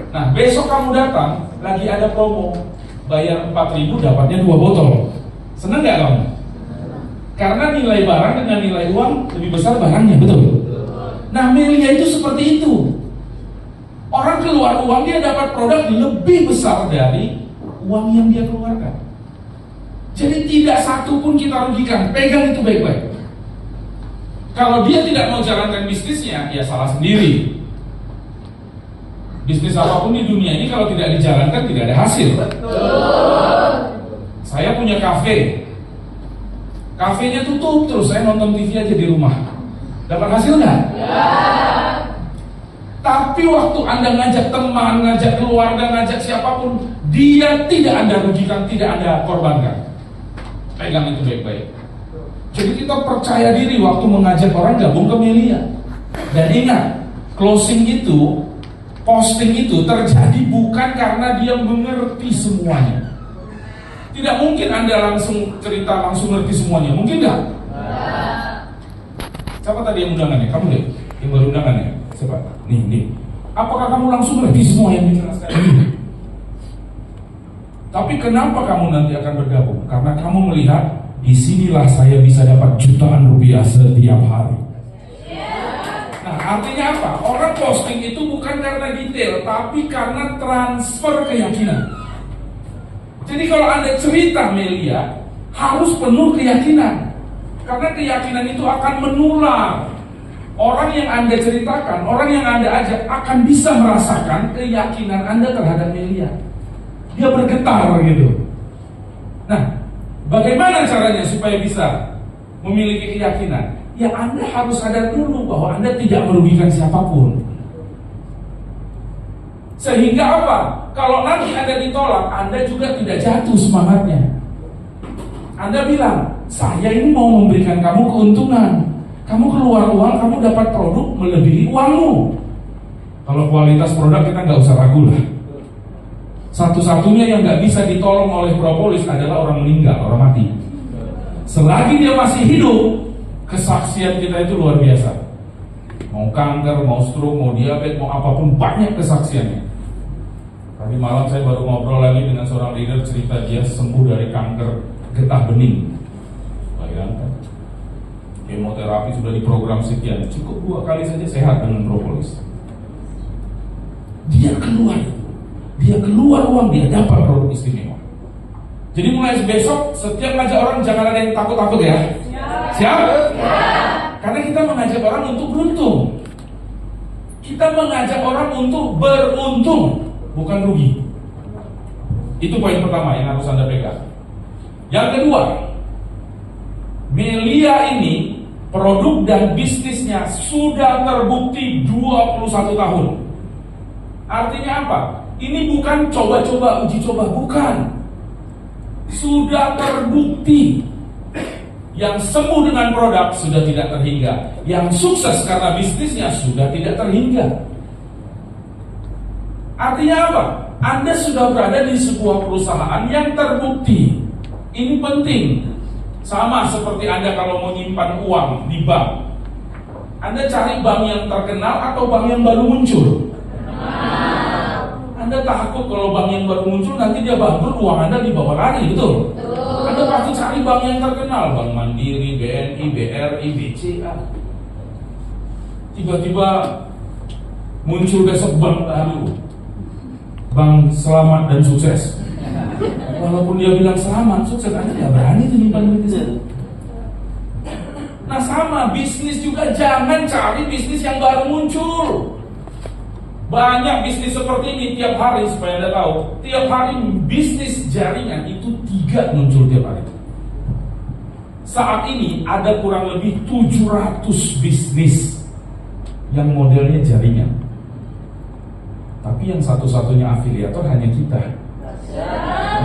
Nah, besok kamu datang, lagi ada promo, bayar 4.000 dapatnya 2 botol. Senang nggak kamu? Karena nilai barang dengan nilai uang lebih besar barangnya, betul? Nah, Melia itu seperti itu. Orang keluar uang, dia dapat produk lebih besar dari uang yang dia keluarkan. Jadi tidak satu pun kita rugikan. Pegang itu baik-baik. Kalau dia tidak mau jalankan bisnisnya, ya salah sendiri. Bisnis apapun di dunia ini kalau tidak dijalankan tidak ada hasil. Saya punya kafe. Kafenya tutup terus, saya nonton TV aja di rumah. Dapat hasil nggak? Ya. Tapi waktu Anda ngajak teman, ngajak keluarga, ngajak siapapun, dia tidak Anda rugikan, tidak Anda korbankan. Pegang itu baik-baik. Jadi kita percaya diri waktu mengajak orang gabung ke Melia. Dan ingat, closing itu, posting itu terjadi bukan karena dia mengerti semuanya. Tidak mungkin Anda langsung cerita, langsung ngerti semuanya. Mungkin nggak? Siapa tadi yang undangannya? Kamu deh, yang baru undangannya. Siapa? Nih. Apakah kamu langsung ngerti semua yang dijelaskan? Tapi kenapa kamu nanti akan bergabung? Karena kamu melihat, disinilah saya bisa dapat jutaan rupiah setiap hari. Nah, artinya apa? Orang posting itu bukan karena detail, tapi karena transfer keyakinan. Jadi kalau Anda cerita Melia, harus penuh keyakinan. Karena keyakinan itu akan menular. Orang yang Anda ceritakan, orang yang Anda ajak akan bisa merasakan keyakinan Anda terhadap Melia. Dia bergetar gitu. Nah, bagaimana caranya supaya bisa memiliki keyakinan? Ya Anda harus sadar dulu bahwa Anda tidak merugikan siapapun. Sehingga apa? Kalau nanti Anda ditolak, Anda juga tidak jatuh semangatnya. Anda bilang, saya ini mau memberikan kamu keuntungan. Kamu keluar uang, kamu dapat produk melebihi uangmu. Kalau kualitas produk kita nggak usah ragu lah. Satu-satunya yang nggak bisa ditolong oleh propolis adalah orang meninggal, orang mati. Selagi dia masih hidup, kesaksian kita itu luar biasa. Mau kanker, mau stroke, mau diabetes, mau apapun, banyak kesaksiannya. Tadi malam saya baru ngobrol lagi dengan seorang leader, cerita dia sembuh dari kanker getah bening. Bayangkan, kemoterapi sudah diprogram sekian, cukup 2 kali saja sehat dengan propolis. Dia keluar uang, dia dapat produk istimewa. Jadi mulai besok setiap ngajak orang jangan ada yang takut-takut ya. Siap? Karena kita mengajak orang untuk beruntung. Kita mengajak orang untuk beruntung, bukan rugi. Itu poin pertama yang harus Anda pegang. Yang kedua, Melia ini produk dan bisnisnya sudah terbukti 21 tahun. Artinya apa? Ini bukan coba-coba, uji coba, bukan. Sudah terbukti. Yang sembuh dengan produk sudah tidak terhingga. Yang sukses karena bisnisnya sudah tidak terhingga. Artinya apa? Anda sudah berada di sebuah perusahaan yang terbukti. Ini penting. Sama seperti Anda kalau mau nyimpan uang di bank. Anda cari bank yang terkenal atau bank yang baru muncul? Anda takut kalau bank yang baru muncul nanti dia bangkrut, uang Anda dibawa lari, betul? Anda pasti cari bank yang terkenal, Bank Mandiri, BNI, BRI, BCA. Tiba-tiba muncul besok bank baru, Bank Selamat dan Sukses. Walaupun dia bilang selamat, sukses, Anda tidak berani tuh nyimpan duit di situ. Nah sama, bisnis juga jangan cari bisnis yang baru muncul. Banyak bisnis seperti ini tiap hari, supaya Anda tahu, tiap hari bisnis jaringan itu 3 muncul tiap hari. Saat ini ada kurang lebih 700 bisnis yang modelnya jaringan. Tapi yang satu-satunya afiliator hanya kita.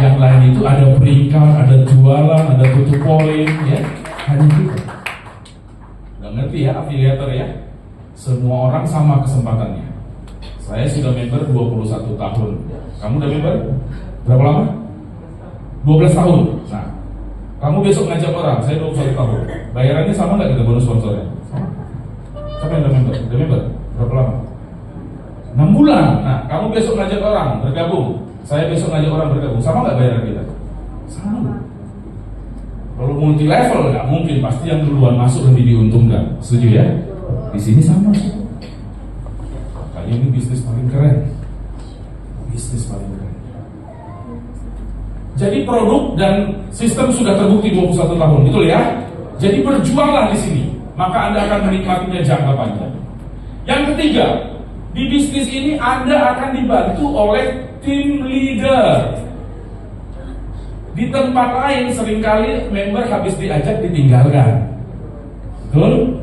Yang lain itu ada peringkat, ada jualan, ada tutup poin, ya, hanya kita. Udah ngerti ya afiliator ya? Semua orang sama kesempatannya. Saya sudah member 21 tahun. Kamu udah member? Berapa lama? 12 tahun. Nah, kamu besok ngajak orang, saya 21 tahun. Bayarannya sama nggak kita bonus sponsornya? Sama. Siapa yang udah member? Udah member? Berapa lama? 6 bulan. Nah, kamu besok ngajak orang bergabung. Saya besok ngajak orang bergabung. Sama nggak bayaran kita? Sama. Kalau multi level nggak mungkin, pasti yang duluan masuk lebih diuntungkan. Setuju ya? Di sini sama. Ini bisnis paling keren. Bisnis paling keren. Jadi produk dan sistem sudah terbukti 21 tahun, betul ya? Jadi berjuanglah di sini, maka Anda akan menikmatinya jangka panjang. Yang ketiga, di bisnis ini Anda akan dibantu oleh tim leader. Di tempat lain seringkali member habis diajak ditinggalkan. Betul?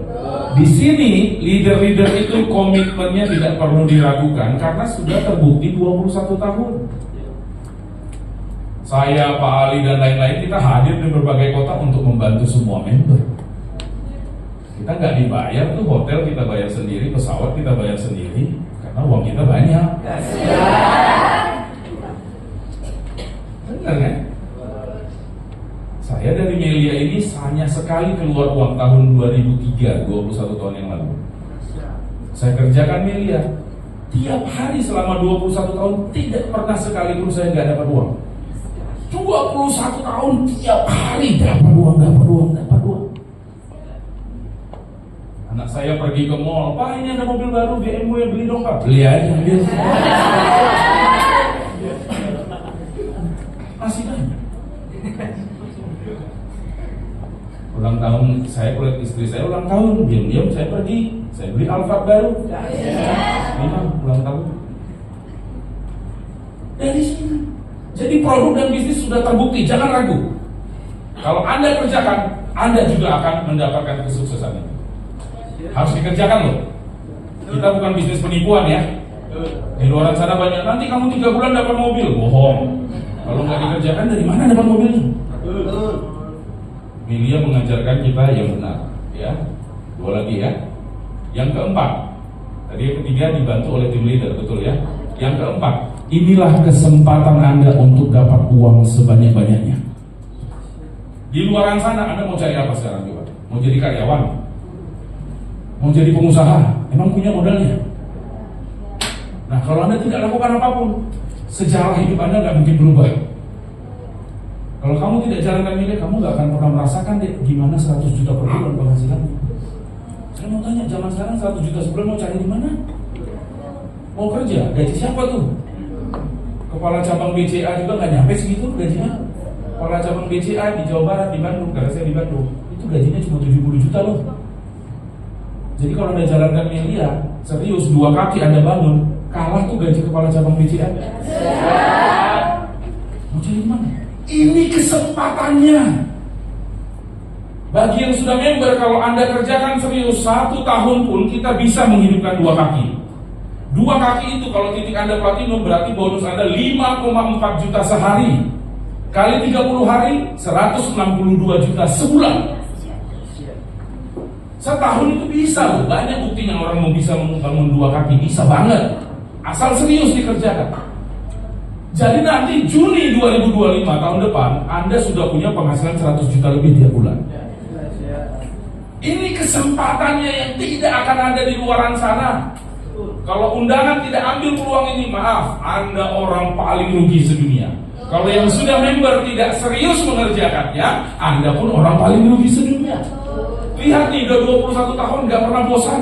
Di sini leader-leader itu komitmennya tidak perlu diragukan karena sudah terbukti 21 tahun. Saya, Pak Ali dan lain-lain kita hadir di berbagai kota untuk membantu semua member. Kita nggak dibayar tuh, hotel kita bayar sendiri, pesawat kita bayar sendiri karena uang kita banyak. Benar kan? Saya dari Melia ini hanya sekali keluar uang tahun 2003, 21 tahun yang lalu. Saya kerjakan Melia. Tiap hari selama 21 tahun tidak pernah sekalipun saya nggak dapat uang. 21 tahun tiap hari dapat uang. Anak saya pergi ke mall, Pak ini ada mobil baru BMW, beli dong Pak. Beli aja, ambil. Masih banyak. Ulang tahun saya, kulit istri saya ulang tahun, diam-diam saya pergi, saya beli Alphard baru. Ulang tahun. Dari sini. Jadi produk dan bisnis sudah terbukti, jangan ragu. Kalau Anda kerjakan, Anda juga akan mendapatkan kesuksesan itu. Harus dikerjakan loh. Kita bukan bisnis penipuan ya. Di luar sana banyak, nanti kamu 3 bulan dapat mobil, bohong. Kalau nggak dikerjakan, dari mana dapat mobilnya? Melia mengajarkan kita yang benar, ya. 2 lagi ya. Yang keempat, tadi yang ketiga dibantu oleh tim leader, betul ya. Yang keempat, inilah kesempatan Anda untuk dapat uang sebanyak-banyaknya. Di luar sana Anda mau cari apa sekarang coba? Mau jadi karyawan? Mau jadi pengusaha? Emang punya modalnya? Nah, kalau Anda tidak lakukan apapun, sejarah hidup Anda nggak mungkin berubah. Kalau kamu tidak jalankan milik, kamu nggak akan pernah merasakan deh gimana 100 juta per bulan penghasilanmu. Saya mau tanya, zaman sekarang 100 juta sebulan mau cari di mana? Mau kerja, gaji siapa tuh? Kepala cabang BCA juga nggak nyampe segitu gajinya. Kepala cabang BCA di Jawa Barat, di Bandung, karena saya di Bandung, itu gajinya cuma 70 juta loh. Jadi kalau Anda jalankan milia, serius 2 kaki Anda bangun, kalah tuh gaji kepala cabang BCA. Mau cari di mana? Ini kesempatannya. Bagi yang sudah member, kalau Anda kerjakan serius 1 tahun pun kita bisa menghidupkan 2 kaki. 2 kaki itu kalau titik Anda platinum berarti bonus Anda 5,4 juta sehari. Kali 30 hari 162 juta sebulan. Setahun itu bisa loh. Banyak buktinya orang mau bisa membangun 2 kaki. Bisa banget. Asal serius dikerjakan. Jadi nanti Juni 2025 tahun depan Anda sudah punya penghasilan 100 juta lebih tiap bulan. Ini kesempatannya yang tidak akan ada di luaran sana. Kalau undangan tidak ambil peluang ini, maaf, Anda orang paling rugi sedunia. Kalau yang sudah member tidak serius mengerjakannya, Anda pun orang paling rugi sedunia. Lihat nih, udah 21 tahun gak pernah bosan.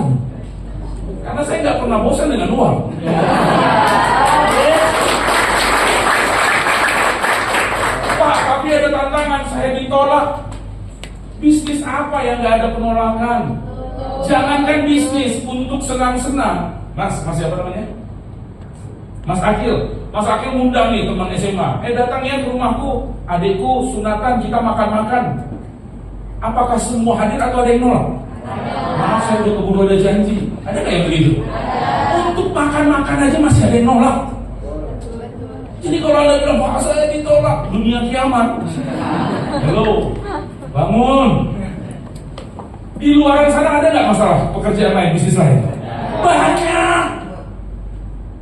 Karena saya gak pernah bosan dengan uang. Pak, tapi ada tantangan, saya ditolak. Bisnis apa yang gak ada penolakan? Jangankan bisnis, untuk senang-senang. Mas siapa namanya? Mas Akil ngundang nih teman SMA. Datang ya ke rumahku, adikku sunatan, kita makan-makan. Apakah semua hadir atau ada yang nolak? Maaf, saya udah keburu ada janji. Ada nggak yang begitu? Untuk makan-makan aja masih ada yang nolak. Jadi kalau Anda bilang, Pak, saya ditolak, dunia kiamat. Halo, bangun. Di luar sana ada nggak masalah pekerjaan lain, bisnis lain? Banyak.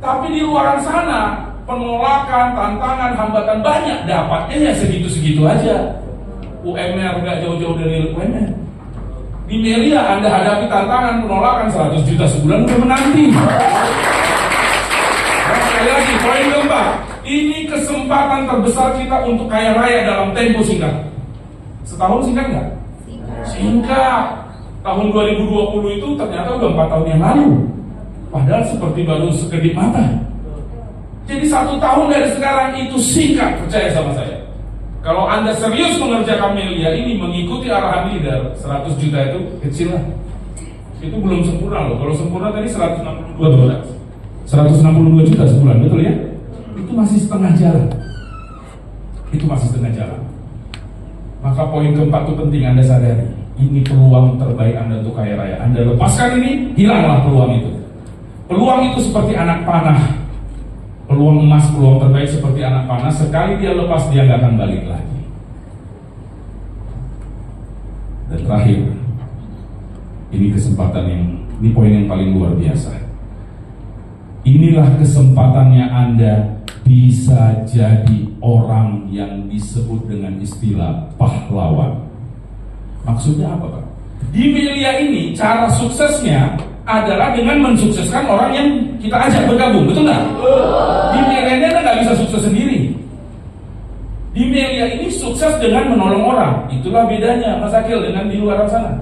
Tapi di luar sana penolakan, tantangan, hambatan banyak. Dapatnya ya segitu-segitu aja. UMR nggak jauh-jauh dari UMR. Di melia Anda hadapi tantangan, penolakan 100 juta sebulan udah menanti. Nah, sekali lagi, poin keempat. Ini kesempatan terbesar kita untuk kaya raya dalam tempo singkat. Setahun singkat nggak? Singkat. Tahun 2020 itu ternyata udah 4 tahun yang lalu. Padahal seperti baru sekedip mata. Jadi 1 tahun dari sekarang itu singkat, percaya sama saya. Kalau Anda serius mengerjakan melia ini, mengikuti arahan leader, 100 juta itu kecil lah. Itu belum sempurna loh. Kalau sempurna tadi 162 juta sebulan, betul ya? Itu masih setengah jalan. Maka poin keempat itu penting Anda sadari. Ini peluang terbaik Anda untuk kaya raya. Anda lepaskan ini, hilanglah peluang itu. Peluang itu seperti anak panah. Peluang emas, peluang terbaik seperti anak panah. Sekali dia lepas, dia nggak akan balik lagi. Dan terakhir, ini kesempatan ini poin yang paling luar biasa. Inilah kesempatannya Anda bisa jadi orang yang disebut dengan istilah pahlawan. Maksudnya apa, Pak? Di melia ini cara suksesnya adalah dengan mensukseskan orang yang kita ajak bergabung, betul nggak? Di melia ini Anda nggak bisa sukses sendiri. Di melia ini sukses dengan menolong orang. Itulah bedanya Mas Akil dengan di luar sana.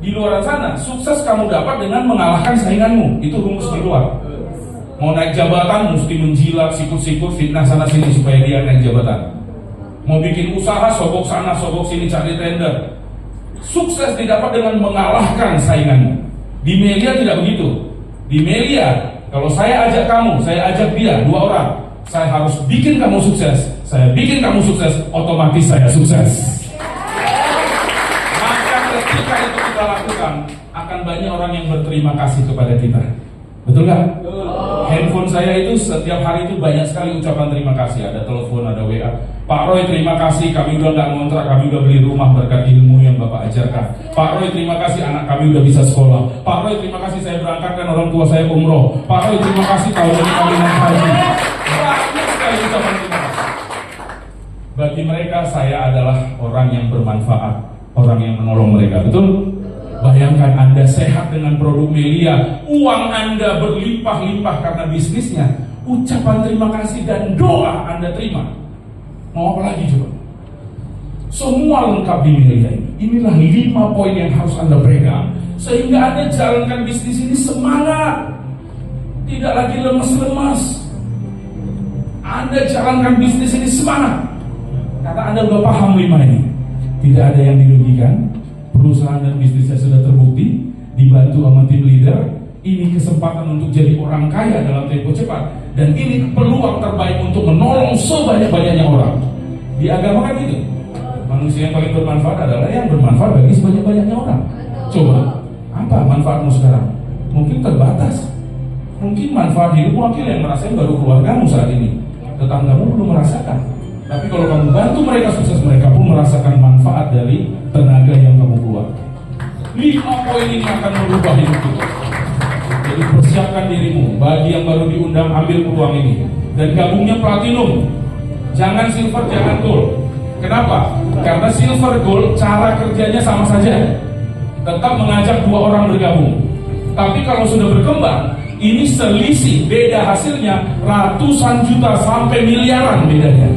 Di luar sana sukses kamu dapat dengan mengalahkan sainganmu. Itu rumus di luar. Mau naik jabatan mesti menjilat, sikut-sikut, fitnah sana sini supaya dia naik jabatan. Mau bikin usaha, sogok sana, sogok sini, cari tender. Sukses didapat dengan mengalahkan sainganmu. Di melia tidak begitu. Di melia, kalau saya ajak kamu, saya ajak dia, 2 orang. Saya harus bikin kamu sukses. Saya bikin kamu sukses, otomatis saya sukses. Maka ketika itu kita lakukan, akan banyak orang yang berterima kasih kepada kita. Betul nggak? Handphone saya itu setiap hari itu banyak sekali ucapan terima kasih. Ada telepon, ada WA. Pak Roy terima kasih, kami udah nggak ngontrak, kami udah beli rumah berkat ilmu yang Bapak ajarkan. Pak Roy terima kasih, anak kami udah bisa sekolah. Pak Roy terima kasih, saya berangkatkan orang tua saya umroh. Pak Roy terima kasih, tahun ini kami naik haji. banyak sekali ucapan terima kasih. Bagi mereka saya adalah orang yang bermanfaat, orang yang menolong mereka. Betul? Bayangkan Anda sehat dengan produk Melia, uang Anda berlimpah-limpah karena bisnisnya, ucapan terima kasih dan doa Anda terima. Mau apa lagi coba? Semua lengkap di Melia ini. Inilah 5 poin yang harus Anda pegang sehingga Anda jalankan bisnis ini semangat, tidak lagi lemas-lemas. Anda jalankan bisnis ini semangat karena Anda udah paham 5 ini. Tidak ada yang dirugikan, perusahaan dan bisnisnya sudah terbukti, dibantu sama tim leader. Ini kesempatan untuk jadi orang kaya dalam tempo cepat, dan ini peluang terbaik untuk menolong sebanyak-banyaknya orang. Di agama kan gitu, manusia yang paling bermanfaat adalah yang bermanfaat bagi sebanyak-banyaknya orang. Coba, apa manfaatmu sekarang? Mungkin terbatas. Mungkin manfaat hidupmu wakil yang merasakan baru keluargamu saat ini, tetanggamu belum merasakan. Tapi kalau kamu bantu mereka sukses, mereka pun merasakan manfaat dari tenaga yang kamu keluar. 5 poin ini akan merubah hidup kita. Jadi persiapkan dirimu. Bagi yang baru diundang, ambil peluang ini dan gabungnya platinum. Jangan silver, jangan gold. Kenapa? Karena silver gold cara kerjanya sama saja, tetap mengajak 2 orang bergabung. Tapi kalau sudah berkembang, ini selisih, beda hasilnya ratusan juta sampai miliaran bedanya.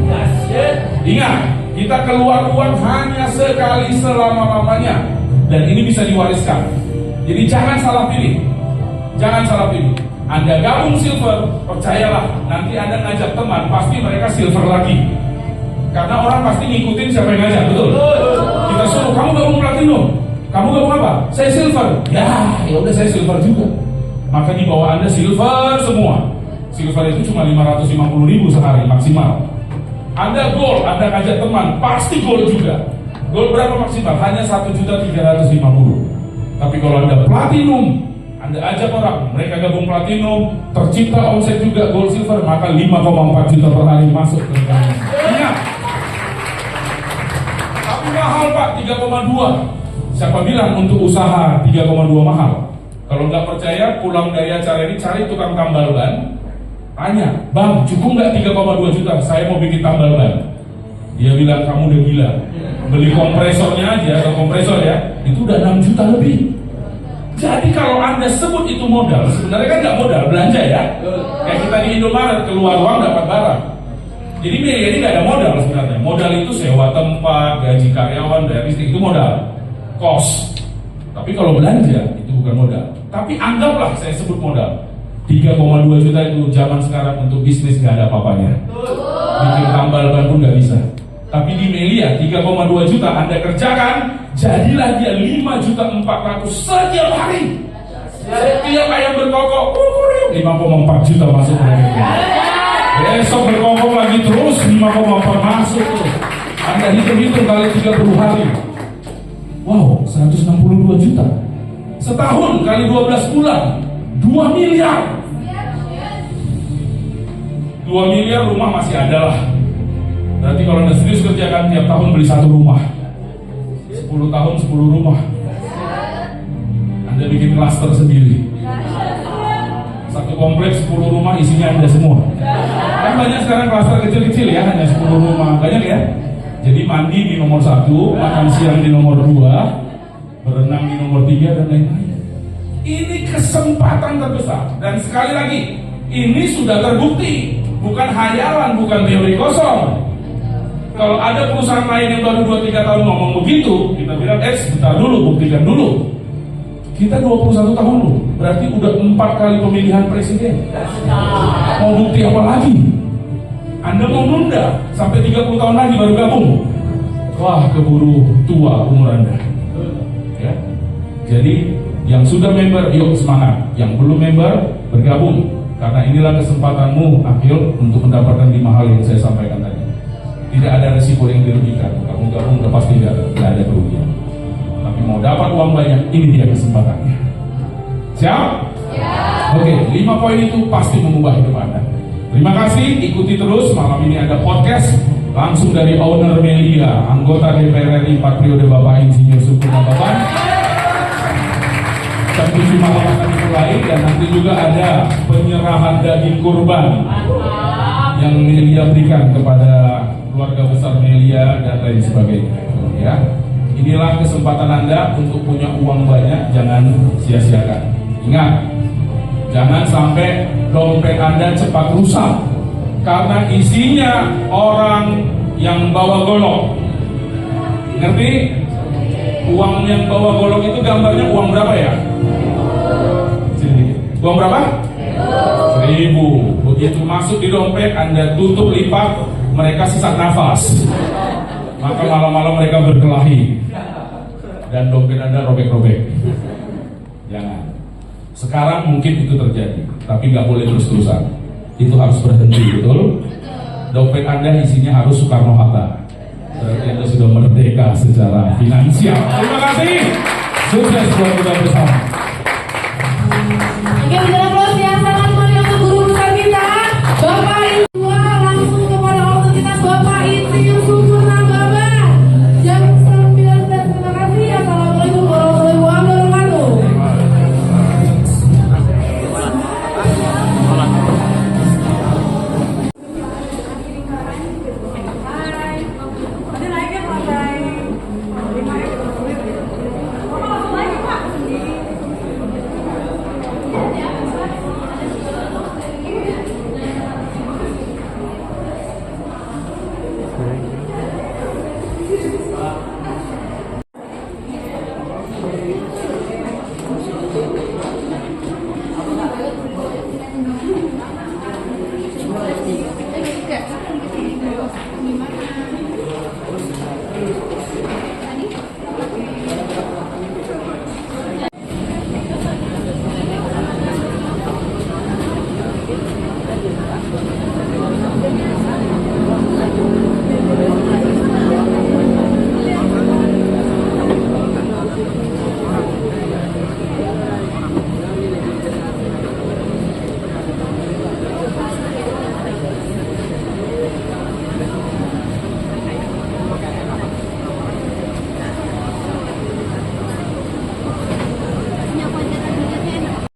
Ingat, kita keluar uang hanya sekali selama-lamanya, dan ini bisa diwariskan. Jadi jangan salah pilih. Jangan salah pilih. Anda gabung silver, percayalah, nanti Anda ngajak teman, pasti mereka silver lagi. Karena orang pasti ngikutin siapa yang ngajak, betul? Kita suruh, kamu gabung platinum, kamu gabung apa? Saya silver. Ya udah saya silver juga. Maka di bawah Anda silver semua. Silver itu cuma 550.000 sehari maksimal. Anda gold, Anda ngajak teman, pasti gold juga. Gold berapa maksimal? Hanya 1.350.000. Tapi kalau Anda platinum, Anda ajak orang, mereka gabung platinum, tercipta omset juga gold silver, maka 5,4 juta per hari masuk ke rekening. Ingat. Tapi mahal Pak, 3,2. Siapa bilang untuk usaha 3,2 mahal? Kalau nggak percaya, pulang dari acara ini cari tukang tambal ban, tanya, Bang, cukup nggak 3,2 juta? Saya mau bikin tambal ban. Dia bilang, kamu udah gila. Beli kompresornya aja, atau kompresor ya, itu udah 6 juta lebih. Jadi kalau Anda sebut itu modal, sebenarnya kan nggak modal, belanja ya. Kayak kita di Indomaret, keluar uang dapat barang. Jadi Melia ini nggak ada modal sebenarnya. Modal itu sewa tempat, gaji karyawan, bayar listrik, itu modal, cost. Tapi kalau belanja itu bukan modal. Tapi anggaplah saya sebut modal. 3,2 juta itu zaman sekarang untuk bisnis nggak ada apa-apanya. Bikin tambal ban pun nggak bisa. Tapi di Melia 3,2 juta Anda kerjakan, jadilah dia 5.400.000 setiap hari. Setiap ayam berkokok 5,4 juta masuk ke rekening. Besok berkokok lagi terus 5,4 masuk tuh. Anda hitung-hitung kali 30 hari. Wow, 162 juta. Setahun kali 12 bulan 2 miliar. 2 miliar rumah masih ada lah. Berarti kalau Anda serius kerjakan, tiap tahun beli 1 rumah, 10 tahun 10 rumah. Anda bikin klaster sendiri, 1 kompleks 10 rumah isinya Anda semua. Kan banyak sekarang klaster kecil-kecil ya, hanya 10 rumah. Banyak ya. Jadi mandi di nomor 1, makan siang di nomor 2, berenang di nomor 3 dan lain-lain. Ini kesempatan terbesar. Dan sekali lagi, ini sudah terbukti, bukan hayalan, bukan teori kosong. Kalau ada perusahaan lain yang baru 2-3 tahun ngomong begitu, kita bilang, bentar dulu, buktikan dulu. Kita 21 tahun loh, berarti udah 4 kali pemilihan presiden. Mau bukti apa lagi? Anda mau nunda sampai 30 tahun lagi baru gabung? Wah, keburu tua umur Anda. Ya. Jadi yang sudah member, yuk semangat. Yang belum member, bergabung. Karena inilah kesempatanmu akhir untuk mendapatkan 5 hal yang saya sampaikan tadi. Tidak ada resiko yang dirugikan. Kamu gabung udah pasti tidak ada kerugian. Tapi mau dapat uang banyak, ini dia kesempatannya. Siap? Ya. Oke, 5 poin itu pasti mengubah hidup Anda. Terima kasih, ikuti terus. Malam ini ada podcast langsung dari owner Melia, anggota DPR RI 4 periode Bapak Insinyur Sukuna Baban. Jam 7 malam akan dimulai, dan nanti juga ada penyerahan daging kurban yang Melia berikan kepada keluarga besar Melia dan lain sebagainya. Ya, inilah kesempatan Anda untuk punya uang banyak, jangan sia-siakan. Ingat, jangan sampai dompet Anda cepat rusak karena isinya orang yang bawa golok. Ngerti? Uang yang bawa golok itu gambarnya uang berapa ya? Uang berapa? 1.000. Begitu masuk di dompet, Anda tutup lipat, mereka sesak nafas. Maka malam-malam mereka berkelahi dan dompet Anda robek-robek. Jangan. Sekarang mungkin itu terjadi, tapi nggak boleh terus-terusan. Itu harus berhenti, betul? Dompet Anda isinya harus Soekarno-Hatta. Berarti Anda sudah merdeka secara finansial. Terima kasih. Sukses buat kita bersama.